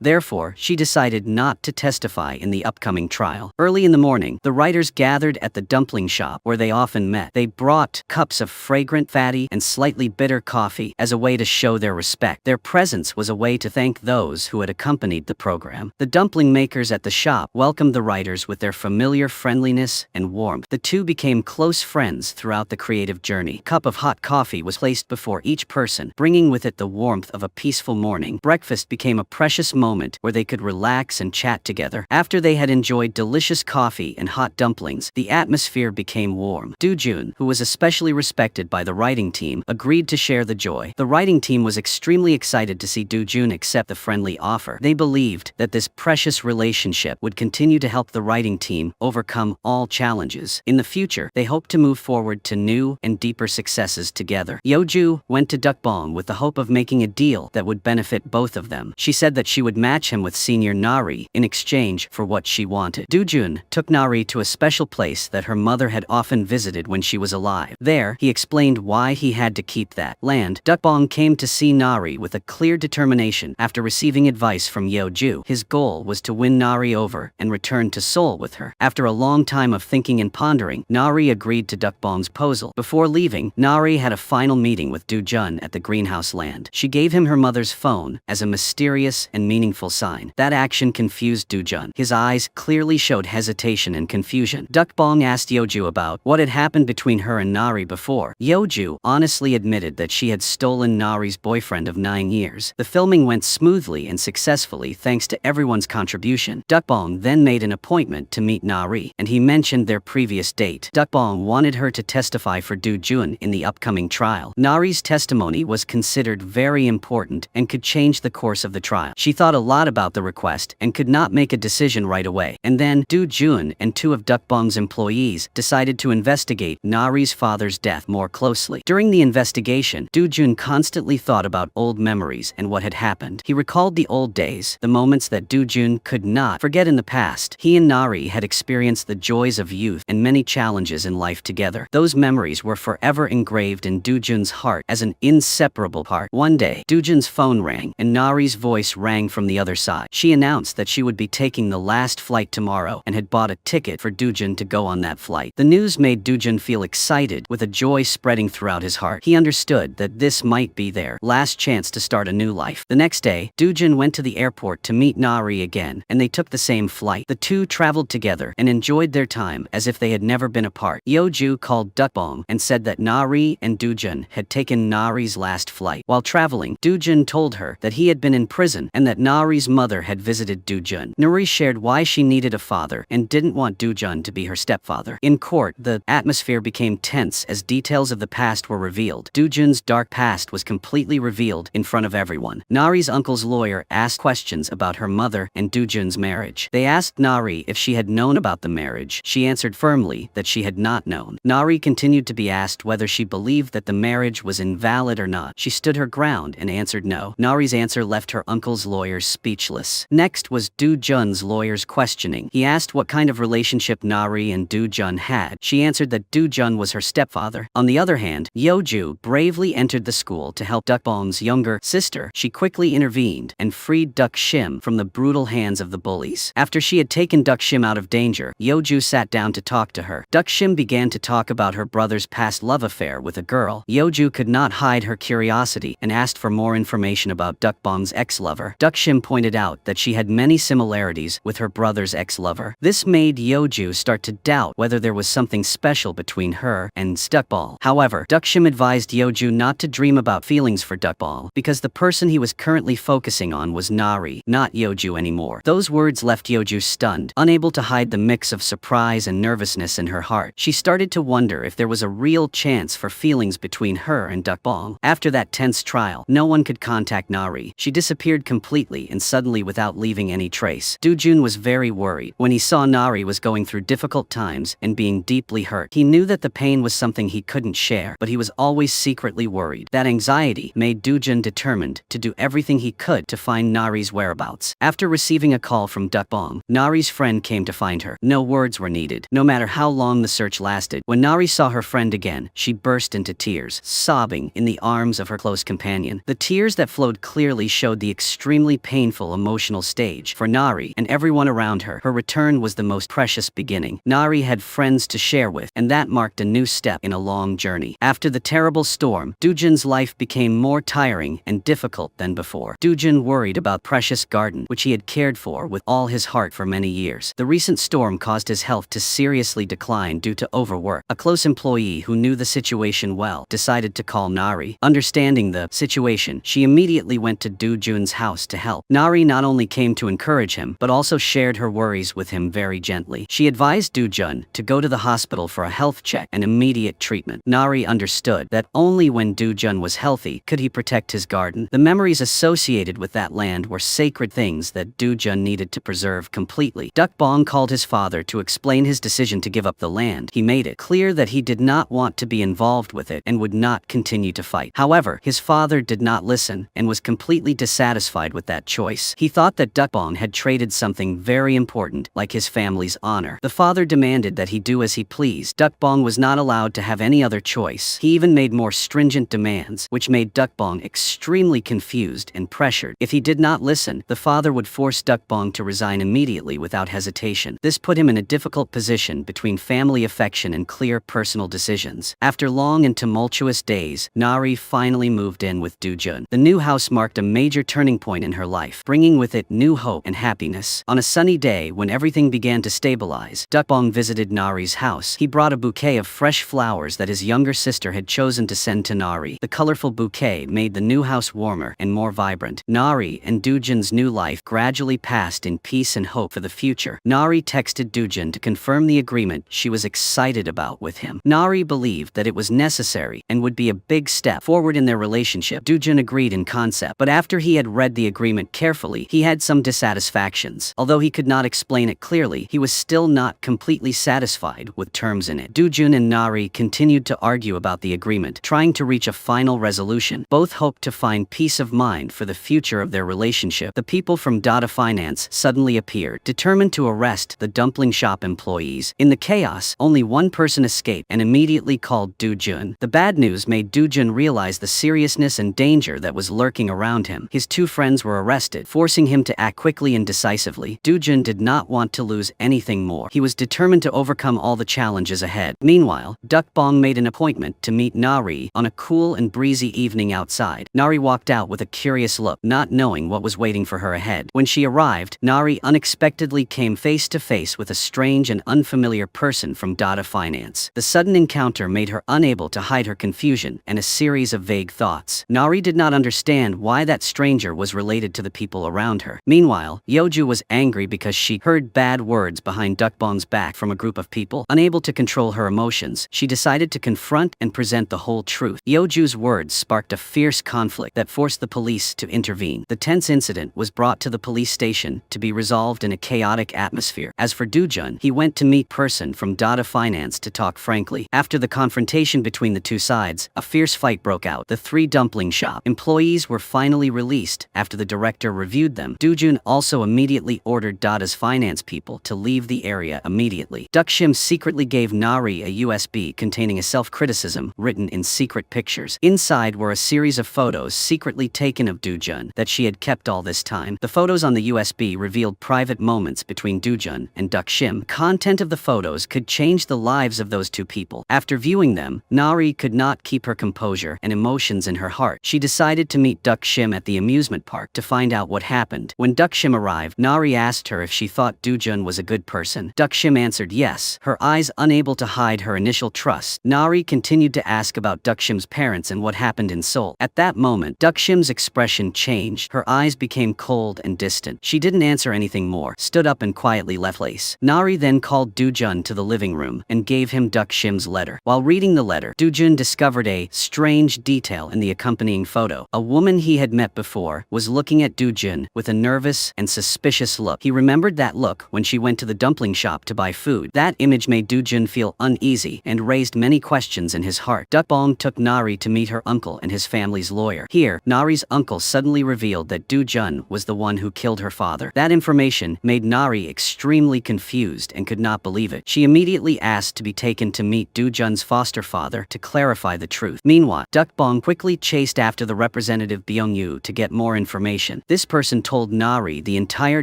Therefore, she decided not to testify in the upcoming trial. Early in the morning, the writers gathered at the dumpling shop where they often met. They brought cups of fragrant, fatty, and slightly bitter coffee as a way to show their respect. Their presence was a way to thank those who had accompanied the program. The dumpling makers at the shop welcomed the writers with their familiar friendliness and warmth. The two became close friends throughout the creative journey. A cup of hot coffee was placed before each person, bringing with it the warmth of a peaceful morning. Breakfast became a precious moment where they could relax and chat together. After they had enjoyed delicious coffee and hot dumplings, the atmosphere became warm. Doo-jun, who was especially respected by the writing team, agreed to share the joy. The writing team was extremely excited to see Doo-jun accept the friendly offer. They believed that this precious relationship would continue to help the writing team overcome all challenges. In the future, they hoped to move forward to new and deeper successes together. Yeoju went to Dukbong with the hope of making a deal that would benefit both of them. She said that she would match him with senior Nari in exchange for what she wanted. Doo-jun took Nari to a special place that her mother had often visited when she was alive. There, he explained why he had to keep that land. Dukbong came to see Nari with a clear determination. After receiving advice from Yeoju, his goal was to win Nari over and return to Seoul with her. After a long time of thinking and pondering, Nari agreed to Dukbong's proposal. Before leaving, Nari had a final meeting with Doo-jun at the greenhouse land. She gave him her mother's phone as a mysterious and meaningful sign. That action confused Doo-jun. His eyes clearly showed hesitation and confusion. Dukbong asked Yeoju about what had happened between her and Nari before. Yeoju honestly admitted that she had stolen Nari's boyfriend of 9 years. The filming went smoothly and successfully thanks to everyone's contribution. Dukbong then made an appointment to meet Nari, and he mentioned their previous date. Dukbong wanted her to testify for Doo-jun in the upcoming trial. Nari's testimony was considered very important and could change the course of the trial. She thought a lot about the request and could not make a decision right away. And then, Doo-jun and 2 of Dukbong's employees decided to investigate Nari's father's death more closely. During the investigation, Doo-jun constantly thought about old memories and what had happened. He recalled the old days, the moments that Doo-jun could not forget in the past. He and Nari had experienced the joys of youth and many challenges in life together. Those memories were forever engraved in Doo-jun's heart as an inseparable part. One day, Doo-jun's phone rang, and Nari's voice rang from the other side. She announced that she would be taking the last flight tomorrow and had bought a ticket for Doo-jun to go on that flight. The news made Doo-jun feel excited, with a joy spreading throughout his heart. He understood that this might be their last chance to start a new life. The next day, Doo-jun went to the airport to meet Nari again, and they took the same flight. The two traveled together and enjoyed their time as if they had never been apart. Yeoju called Dukbong and said that Nari and Doo-jun had taken Nari's last flight. While traveling, Doo-jun told her that he had been in prison and that Nari's mother had visited Doo-jun. Nari shared why she needed a father and didn't want Doo-jun to be her stepfather. In court, the atmosphere became tense as details of the past were revealed. Doo-jun's dark past was completely revealed in front of everyone. Nari's uncle's lawyer asked questions about her mother and Doo-jun's marriage. They asked Nari if she had known about the marriage. She answered firmly that she had not known. Nari continued to be asked whether she believed that the marriage was invalid or not. She stood her ground and answered no. Nari's answer left her uncle's lawyers speechless. Next was Doo-jun's lawyer's questioning. He asked what kind of relationship Nari and Doo-jun had. She answered that Doo-jun was her stepfather. On the other hand, Yeoju bravely entered the school to help Dukbong's younger sister. She quickly intervened and freed Duk-shim from the brutal hands of the bullies. After she had taken Duk-shim out of danger, Yeoju sat down to talk to her. Duk-shim began to talk about her brother's past love affair with a girl. Yeoju could not hide her curiosity and asked for more information about Dukbong's ex-lover. Duk-shim pointed out that she had many similarities with her brother's ex-lover. This made Yeoju start to doubt whether there was something special between her and Dukbong. However, Duk-shim advised Yeoju not to dream about feelings for Dukbong because the person he was currently focusing on was Nari, not Yeoju anymore. Those words left Yeoju stunned, unable to hide the mix of surprise and nervousness in her heart. She started to wonder if there was a real chance for feelings between her and Dukbong. After that tense trial, no one could contact Nari. She disappeared completely and suddenly without leaving any trace. Doo-jun was very worried when he saw Nari was going through difficult times and being deeply hurt. He knew that the pain was something he couldn't share, but he was always secretly worried. That anxiety made Doo-jun determined to do everything he could to find Nari's whereabouts. After receiving a call from Dukbong, Nari Nari's friend came to find her. No words were needed. No matter how long the search lasted, when Nari saw her friend again, she burst into tears, sobbing in the arms of her close companion. The tears that flowed clearly showed the extremely painful emotional stage. For Nari and everyone around her, her return was the most precious beginning. Nari had friends to share with, and that marked a new step in a long journey. After the terrible storm, Dujin's life became more tiring and difficult than before. Dujin worried about Precious Garden, which he had cared for with all his heart for many years. The recent storm caused his health to seriously decline due to overwork. A close employee who knew the situation well decided to call Nari. Understanding the situation, she immediately went to Dujin's house to help. Nari not only came to encourage him, but also shared her worries with him very gently. She advised Dujin to go to the hospital for a health check and immediate treatment. Nari understood that only when Dujin was healthy could he protect his garden. The memories associated with that land were sacred things that Dujin needed to preserve completely. Dukbong called his father to explain his decision to give up the land. He made it clear that he did not want to be involved with it and would not continue to fight. However, his father did not listen and was completely dissatisfied with that choice. He thought that Dukbong had traded something very important, like his family's honor. The father demanded that he do as he pleased. Dukbong was not allowed to have any other choice. He even made more stringent demands, which made Dukbong extremely confused and pressured. If he did not listen, the father would force Dukbong to resign immediately without hesitation. This put him in a difficult position between family affection and clear personal decisions. After long and tumultuous days, Nari finally moved in with Dujin. The new house marked a major turning point in her life, bringing with it new hope and happiness. On a sunny day when everything began to stabilize, Dukbong visited Nari's house. He brought a bouquet of fresh flowers that his younger sister had chosen to send to Nari. The colorful bouquet made the new house warmer and more vibrant. Nari and Dujin's new life gradually passed in peace and hope for the future. Nari texted Dujin to confirm the agreement she was excited about with him. Nari believed that it was necessary and would be a big step forward in their relationship. Dujin agreed in concept, but after he had read the agreement carefully, he had some dissatisfactions. Although he could not explain it clearly, he was still not completely satisfied with terms in it. Dujin and Nari continued to argue about the agreement, trying to reach a final resolution. Both hoped to find peace of mind for the future of their relationship. The people from Dada Finance suddenly appeared, determined to arrest the dumpling shop employees. In the chaos, only one person escaped and immediately called Dujin. The bad news made Dujin realize the seriousness and danger that was lurking around him. His two friends were arrested, forcing him to act quickly and decisively. Dujin did not want to lose anything more. He was determined to overcome all the challenges ahead. Meanwhile, Dukbong made an appointment to meet Nari on a cool and breezy evening outside. Nari walked out with a curious look, not knowing what was waiting for her ahead. When she arrived, Nari unexpectedly came face to face with a strange and unfamiliar person from Dada Finance. The sudden encounter made her unable to hide her confusion and a series of vague thoughts. Nari did not understand why that stranger was related to the people around her. Meanwhile, Yeoju was angry because she heard bad words behind Dukbong's back from a group of people. Unable to control her emotions, she decided to confront and present the whole truth. Yeoju's words sparked a fierce conflict that forced the police to intervene. The tense incident was brought to the police station to be resolved in a chaotic atmosphere. As for Dujin, he went to meet person from Dada Finance to talk frankly. After the confrontation between the two sides, a fierce fight broke out. The three dumpling shop employees were finally released after the director reviewed them. Dujin also immediately ordered Dada's finance people to leave the area immediately. Dukshim secretly gave Nari a USB containing a self-criticism written in secret pictures. Inside were a series of photos secretly taken of Dujin that she had kept all this time. The photos on the USB revealed private moments between Dujin and Dukshim. Content of the photos could change the lives of those two people. After viewing them, Nari could not keep her composure and emotions in her heart. She decided to meet Dukshim at the amusement park to find out what happened. When Dukshim arrived, Nari asked her if she thought Dujin was a good person. Dukshim answered yes, her eyes unable to hide her initial trust. Nari continued to ask about Dukshim's parents and what happened in Seoul. At that moment, Dukshim's expression changed. Her eyes became cold and distant. She didn't answer anything more, stood up and quietly left place. Nari then called Dujin to the living room and gave him Dukshim's letter. While reading the letter, Dujin discovered a strange detail in the accompanying photo. A woman he had met before was looking at Dujin with a nervous and suspicious look. He remembered that look when she went to the dumpling shop to buy food. That image made Dujin feel uneasy and raised many questions in his heart. Dukbong took Nari to meet her uncle and his family's lawyer. Here, Nari's uncle suddenly revealed that Dujin was the one who killed her father. That information made Nari extremely confused and could not believe it. She immediately asked to be taken to meet Do-jun's foster father to clarify the truth. Meanwhile, Dukbong quickly chased after the representative Byung-yu to get more information. This person told Nari the entire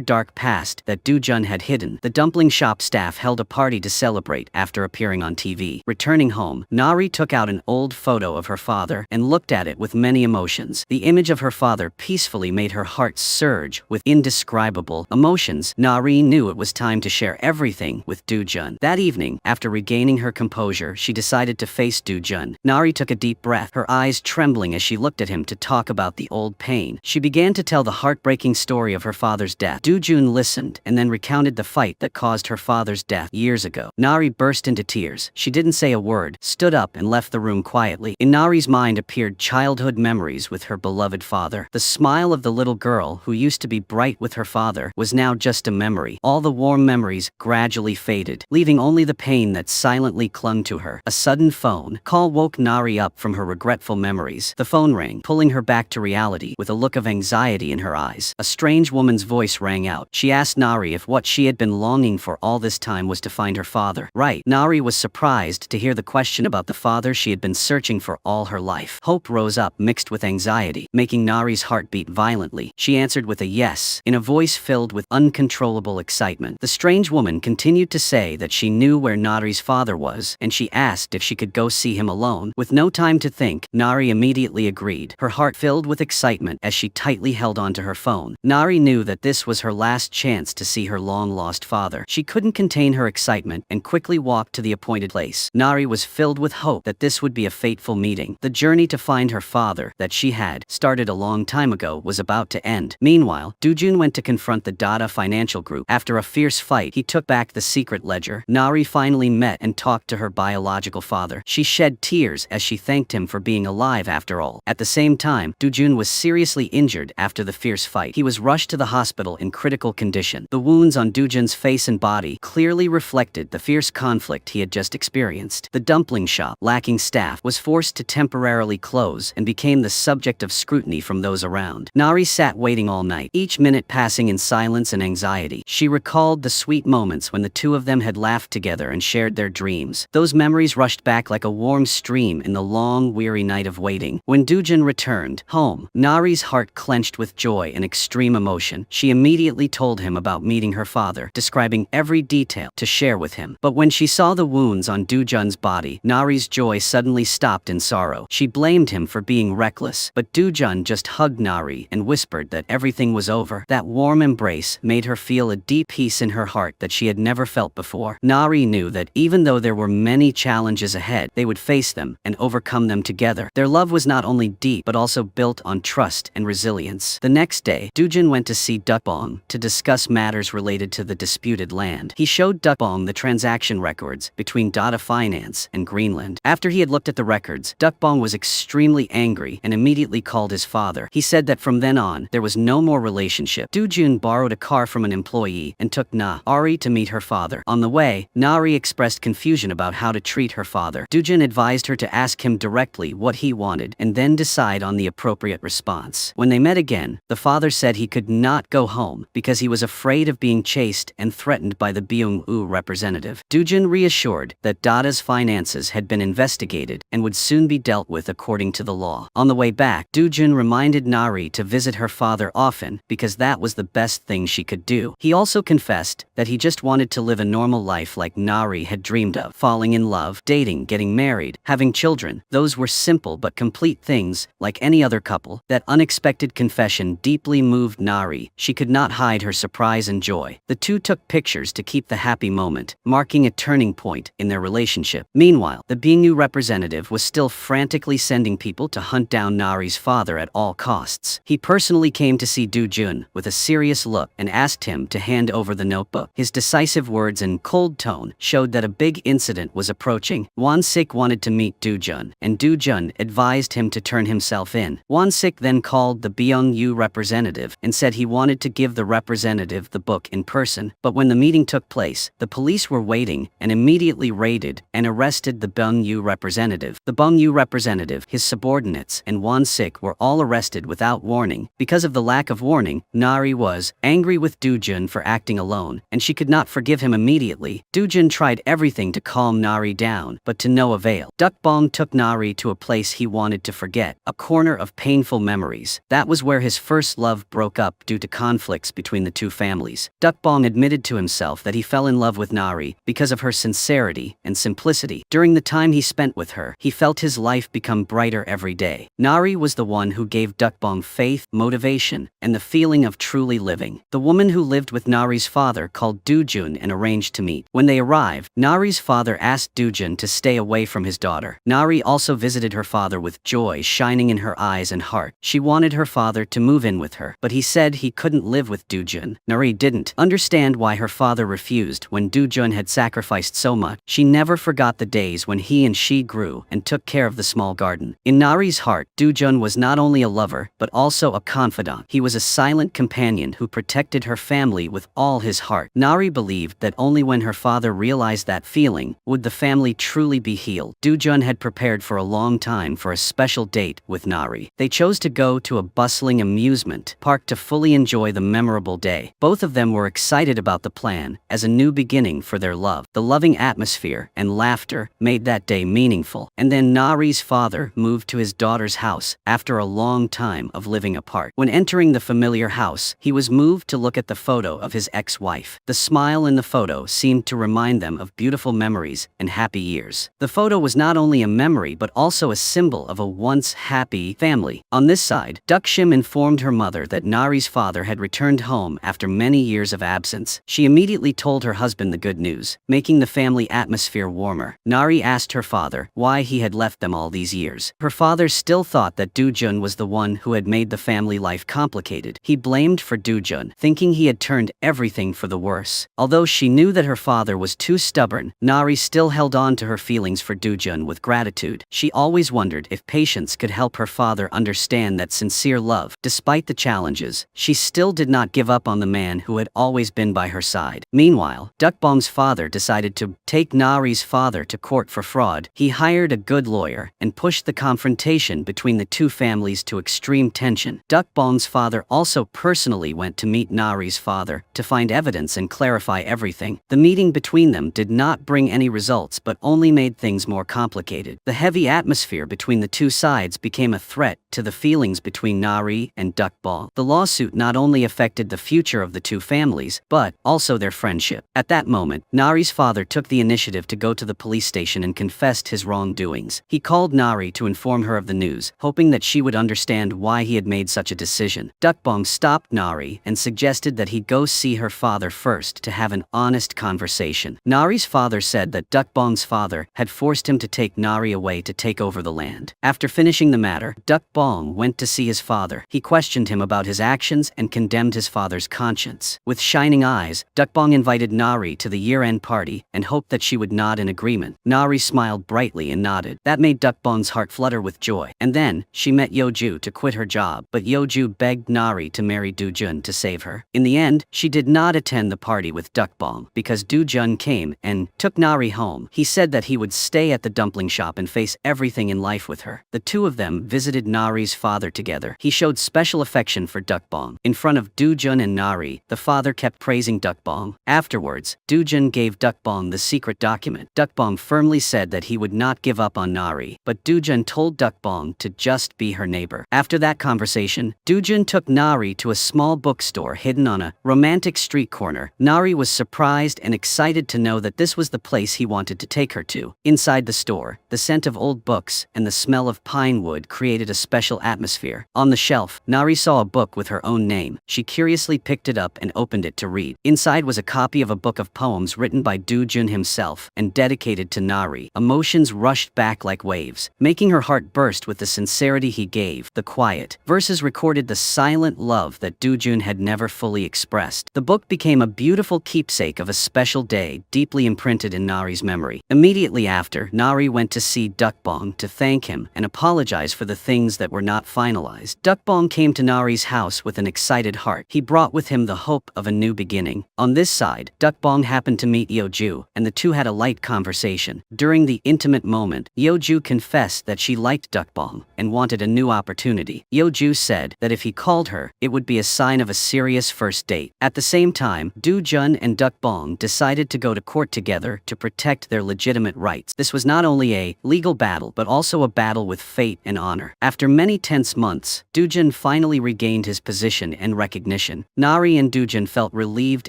dark past that Do-jun had hidden. The dumpling shop staff held a party to celebrate after appearing on TV. Returning home, Nari took out an old photo of her father and looked at it with many emotions. The image of her father peacefully made her heart surge with indescribable emotions. Nari knew it was time to share everything with Do-jun. That evening, after regaining her composure, she decided to face Do-jun. Nari took a deep breath, her eyes trembling as she looked at him to talk about the old pain. She began to tell the heartbreaking story of her father's death. Do-jun listened and then recounted the fight that caused her father's death years ago. Nari burst into tears. She didn't say a word, stood up and left the room quietly. In Nari's mind appeared childhood memories with her beloved father. The smile of the little girl who used to be bright with her father was now just a memory. All the warm memories gradually faded, leaving only the pain that silently clung to her. A sudden phone call woke Nari up from her regretful memories. The phone rang, pulling her back to reality with a look of anxiety in her eyes. A strange woman's voice rang out. She asked Nari if what she had been longing for all this time was to find her father. Right. Nari was surprised to hear the question about the father she had been searching for all her life. Hope rose up mixed with anxiety, making Nari's heart beat violently. She answered with a yes, in a voice filled with uncontrollable excitement. The strange woman continued to say that she knew where Nari's father was, and she asked if she could go see him alone. With no time to think, Nari immediately agreed, her heart filled with excitement as she tightly held onto her phone. Nari knew that this was her last chance to see her long-lost father. She couldn't contain her excitement and quickly walked to the appointed place. Nari was filled with hope that this would be a fateful meeting. The journey to find her father, that she had started a long time ago, was about to end. Meanwhile, Do-jun went to confront the Dada Financial Group. After a fierce fight, he took back the secret ledger. Nari finally met and talked to her biological father. She shed tears as she thanked him for being alive after all. At the same time, Do-jun was seriously injured after the fierce fight. He was rushed to the hospital in critical condition. The wounds on Do-jun's face and body clearly reflected the fierce conflict he had just experienced. The dumpling shop, lacking staff, was forced to temporarily close and became the subject of scrutiny from those around. Nari sat waiting all night, each minute passing in silence and anxiety. She recalled the sweet moments when the two of them had laughed together and shared their dreams. Those memories rushed back like a warm stream in the long, weary night of waiting. When Do-jun returned home, Nari's heart clenched with joy and extreme emotion. She immediately told him about meeting her father, describing every detail to share with him. But when she saw the wounds on Do-jun's body, Nari's joy suddenly stopped in sorrow. She blamed him for being reckless, but Do-jun just hugged Nari and whispered that everything was over. That warm embrace made her feel a deep peace in her heart that she had never felt before. Nari knew that even though there were many challenges ahead, they would face them and overcome them together. Their love was not only deep but also built on trust and resilience. The next day, Do-jun went to see Dukbong to discuss matters related to the disputed land. He showed Dukbong the transaction records between Dada Finance and Greenland. After he had looked at the records, Dukbong was extremely angry and immediately called his father. He said that from then on, there was no more relationship. Do-jun borrowed a car from an employee and took Nari to meet her father. On the way, Nari expressed confusion about how to treat her father. Do-jun advised her to ask him directly what he wanted and then decide on the appropriate response. When they met again, the father said he could not go home because he was afraid of being chased and threatened by the Byung-woo representative. Do-jun reassured that Dada's finances had been investigated and would soon be dealt with according to the law. On the way back, Do-jun reminded Nari to visit her father often because that was the best thing she could do. He also confessed that he just wanted to live a normal life like Nari had dreamed of. Falling in love, dating, getting married, having children, those were simple but complete things, like any other couple. That unexpected confession deeply moved Nari. She could not hide her surprise and joy. The two took pictures to keep the happy moment, marking a turning point in their relationship. Meanwhile, the Byung-woo representative was still frantically sending people to hunt down Nari's father at all costs. He personally came to see Do-jun with a serious look and asked him to hand over the notebook. His decisive words and cold tone showed that a big incident was approaching. Won-sik wanted to meet Do-jun, and Do-jun advised him to turn himself in. Won-sik then called the Byung-woo representative and said he wanted to give the representative the book in person. But when the meeting took place, the police were waiting and immediately raided and arrested the Byung-woo representative. The Byung-woo representative, his subordinates, and Won-sik were all arrested without warning. Because of the lack of warning, Nari was angry with Do-jun Doo-jun for acting alone, and she could not forgive him immediately. Doo-jun tried everything to calm Nari down, but to no avail. Dukbong took Nari to a place he wanted to forget, a corner of painful memories. That was where his first love broke up due to conflicts between the two families. Dukbong admitted to himself that he fell in love with Nari because of her sincerity and simplicity. During the time he spent with her, he felt his life become brighter every day. Nari was the one who gave Dukbong faith, motivation, and the feeling of truly living. The woman who lived with Nari's father called Doo-jun and arranged to meet. When they arrived, Nari's father asked Doo-jun to stay away from his daughter. Nari also visited her father with joy shining in her eyes and heart. She wanted her father to move in with her, but he said he couldn't live with Doo-jun. Nari didn't understand why her father refused when Doo-jun had sacrificed so much. She never forgot the days when he and she grew and took care of the small garden. In Nari's heart, Doo-jun was not only a lover, but also a confidant. He was a silent companion who protected her family with all his heart. Nari believed that only when her father realized that feeling would the family truly be healed. Doo-jun had prepared for a long time for a special date with Nari. They chose to go to a bustling amusement park to fully enjoy the memorable day. Both of them were excited about the plan as a new beginning for their love. The loving atmosphere and laughter made that day meaningful. And then Nari's father moved to his daughter's house after a long time of living apart. When entering the familiar house, he was moved to look at the photo of his ex-wife. The smile in the photo seemed to remind them of beautiful memories and happy years. The photo was not only a memory but also a symbol of a once happy family. On this side, Dukshim informed her mother that Nari's father had returned home after many years of absence. She immediately told her husband the good news, making the family atmosphere warmer. Nari asked her father why he had left them all these years. Her father still thought that Doo-jun was the one who had made the family life complicated. He blamed for Doo-jun, thinking he had turned everything for the worse. Although she knew that her father was too stubborn, Nari still held on to her feelings for Doo-jun with gratitude. She always wondered if patience could help her father understand that sincere love. Despite the challenges, she still did not give up on the man who had always been by her side. Meanwhile, Dukbong's father decided to take Nari's father to court for fraud. He hired a good lawyer and pushed the confrontation between the two families to extreme tension. Dukbong's father also personally went to meet Nari's father to find evidence and clarify everything. The meeting between them did not bring any results but only made things more complicated. The heavy atmosphere between the two sides became a threat to the feelings between Nari and Dukbong. The lawsuit not only affected the future of the two families, but also their friendship. At that moment, Nari's father took the initiative to go to the police station and confessed his wrongdoings. He called Nari to inform her of the news, hoping that she would understand why he had made such a decision. Dukbong stopped Nari and suggested that he go see her father first to have an honest conversation. Nari's father said that Dukbong's father had forced him to take Nari away to take over the land. After finishing the matter, Dukbong went to see his father. He questioned him about his actions and condemned his father's conscience. With shining eyes, Dukbong invited Nari to the year-end party and hoped that she would nod in agreement. Nari smiled brightly and nodded. That made Dukbong's heart flutter with joy. And then, she met Yeoju to quit her job, but Yeoju begged Nari to marry Doo-jun to save her. In the end, she did not attend the party with Dukbong because Doo-jun came and took Nari home. He said that he would stay at the dumpling shop and face everything in life with her. The two of them visited Nari's father together. He showed special affection for Dukbong. In front of Doo-jun and Nari, the father kept praising Dukbong. Afterwards, Doo-jun gave Dukbong the secret document. Dukbong firmly said that he would not give up on Nari, but Doo-jun told Dukbong to just be her neighbor. After that conversation, Doo-jun took Nari to a small bookstore hidden on a romantic street corner. Nari was surprised and excited to know that this was the place he wanted to take her to. Inside the store, the scent of old books and the smell of pine wood created a special atmosphere. On the shelf, Nari saw a book with her own name. She curiously picked it up and opened it to read. Inside was a copy of a book of poems written by Doo-jun himself and dedicated to Nari. Emotions rushed back like waves, making her heart burst with the sincerity he gave. The quiet verses recorded the silent love that Doo-jun had never fully expressed. The book became a beautiful keepsake of a special day, deeply imprinted in Nari's memory. Immediately after, Nari went to see Dukbong to thank him and apologize for the things that were not finalized. Dukbong came to Nari's house with an excited heart. He brought with him the hope of a new beginning. On this side, Dukbong happened to meet Yeoju, and the two had a light conversation. During the intimate moment, Yeoju confessed that she liked Dukbong and wanted a new opportunity. Yeoju said that if he called her, it would be a sign of a serious first date. fate. At the same time, Do Jun and Duck Bong decided to go to court together to protect their legitimate rights. This was not only a legal battle but also a battle with fate and honor. After many tense months, Do Jun finally regained his position and recognition. Nari and Do Jun felt relieved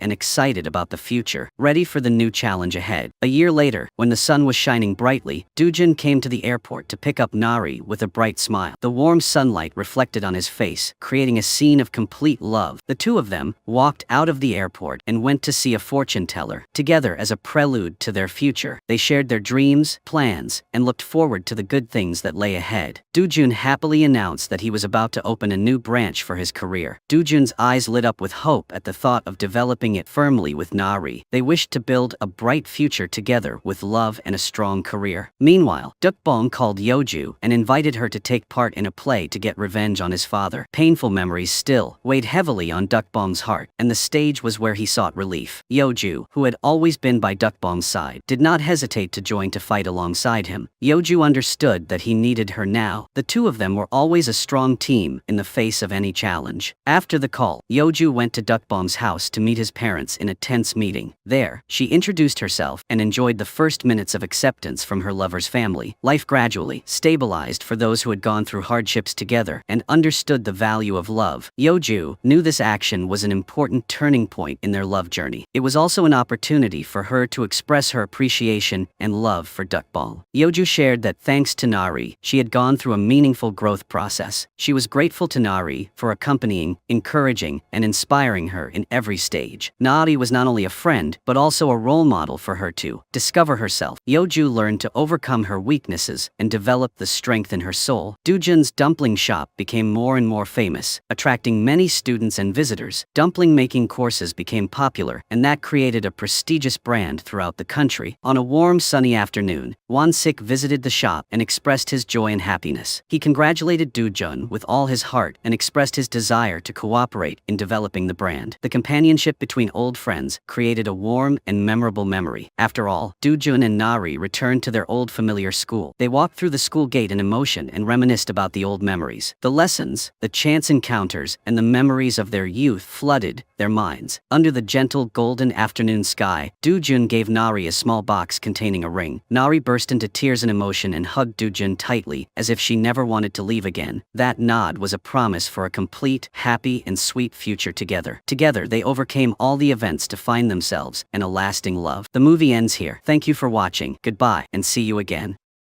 and excited about the future, ready for the new challenge ahead. A year later, when the sun was shining brightly, Do Jun came to the airport to pick up Nari with a bright smile. The warm sunlight reflected on his face, creating a scene of complete love. The two of them walked out of the airport and went to see a fortune teller, together as a prelude to their future. They shared their dreams, plans, and looked forward to the good things that lay ahead. Do Jun happily announced that he was about to open a new branch for his career. Do Jun's eyes lit up with hope at the thought of developing it firmly with Nari. They wished to build a bright future together with love and a strong career. Meanwhile, Duck Bong called Yeoju and invited her to take part in a play to get revenge on his father. Painful memories still weighed heavily on Duck Bong's heart, and the stage was where he sought relief. Yeoju, who had always been by Duck Bong's side, did not hesitate to join to fight alongside him. Yeoju understood that he needed her now. The two of them were always a strong team in the face of any challenge. After the call, Yeoju went to Duck Bong's house to meet his parents in a tense meeting. There, she introduced herself and enjoyed the first minutes of acceptance from her lover's family. Life gradually stabilized for those who had gone through hardships together and understood the value of love. Yeoju knew this action was an important turning point in their love journey. It was also an opportunity for her to express her appreciation and love for Duck Bong. Yeoju shared that thanks to Nari, she had gone through a meaningful growth process. She was grateful to Nari for accompanying, encouraging, and inspiring her in every stage. Nari was not only a friend, but also a role model for her to discover herself. Yeoju learned to overcome her weaknesses and develop the strength in her soul. Do Jun's dumpling shop became more and more famous, attracting many students and visitors. Dumpling making courses became popular, and that created a prestigious brand throughout the country. On a warm, sunny afternoon, Won-sik visited the shop and expressed his joy and happiness. He congratulated Do Jun with all his heart and expressed his desire to cooperate in developing the brand. The companionship between old friends created a warm and memorable memory. After all, Do Jun and Nari returned to their old familiar school. They walked through the school gate in emotion and reminisced about the old memories. The lessons, the chance encounters, and the memories of their youth flooded their minds. Under the gentle golden afternoon sky, Do Jun gave Nari a small box containing a ring. Nari burst into tears and emotion and hugged Do Jun tightly, as if she never wanted to leave again. That nod was a promise for a complete, happy, and sweet future together. Together, they overcame all the events to find themselves and a lasting love. The movie ends here. Thank you for watching. Goodbye, and see you again.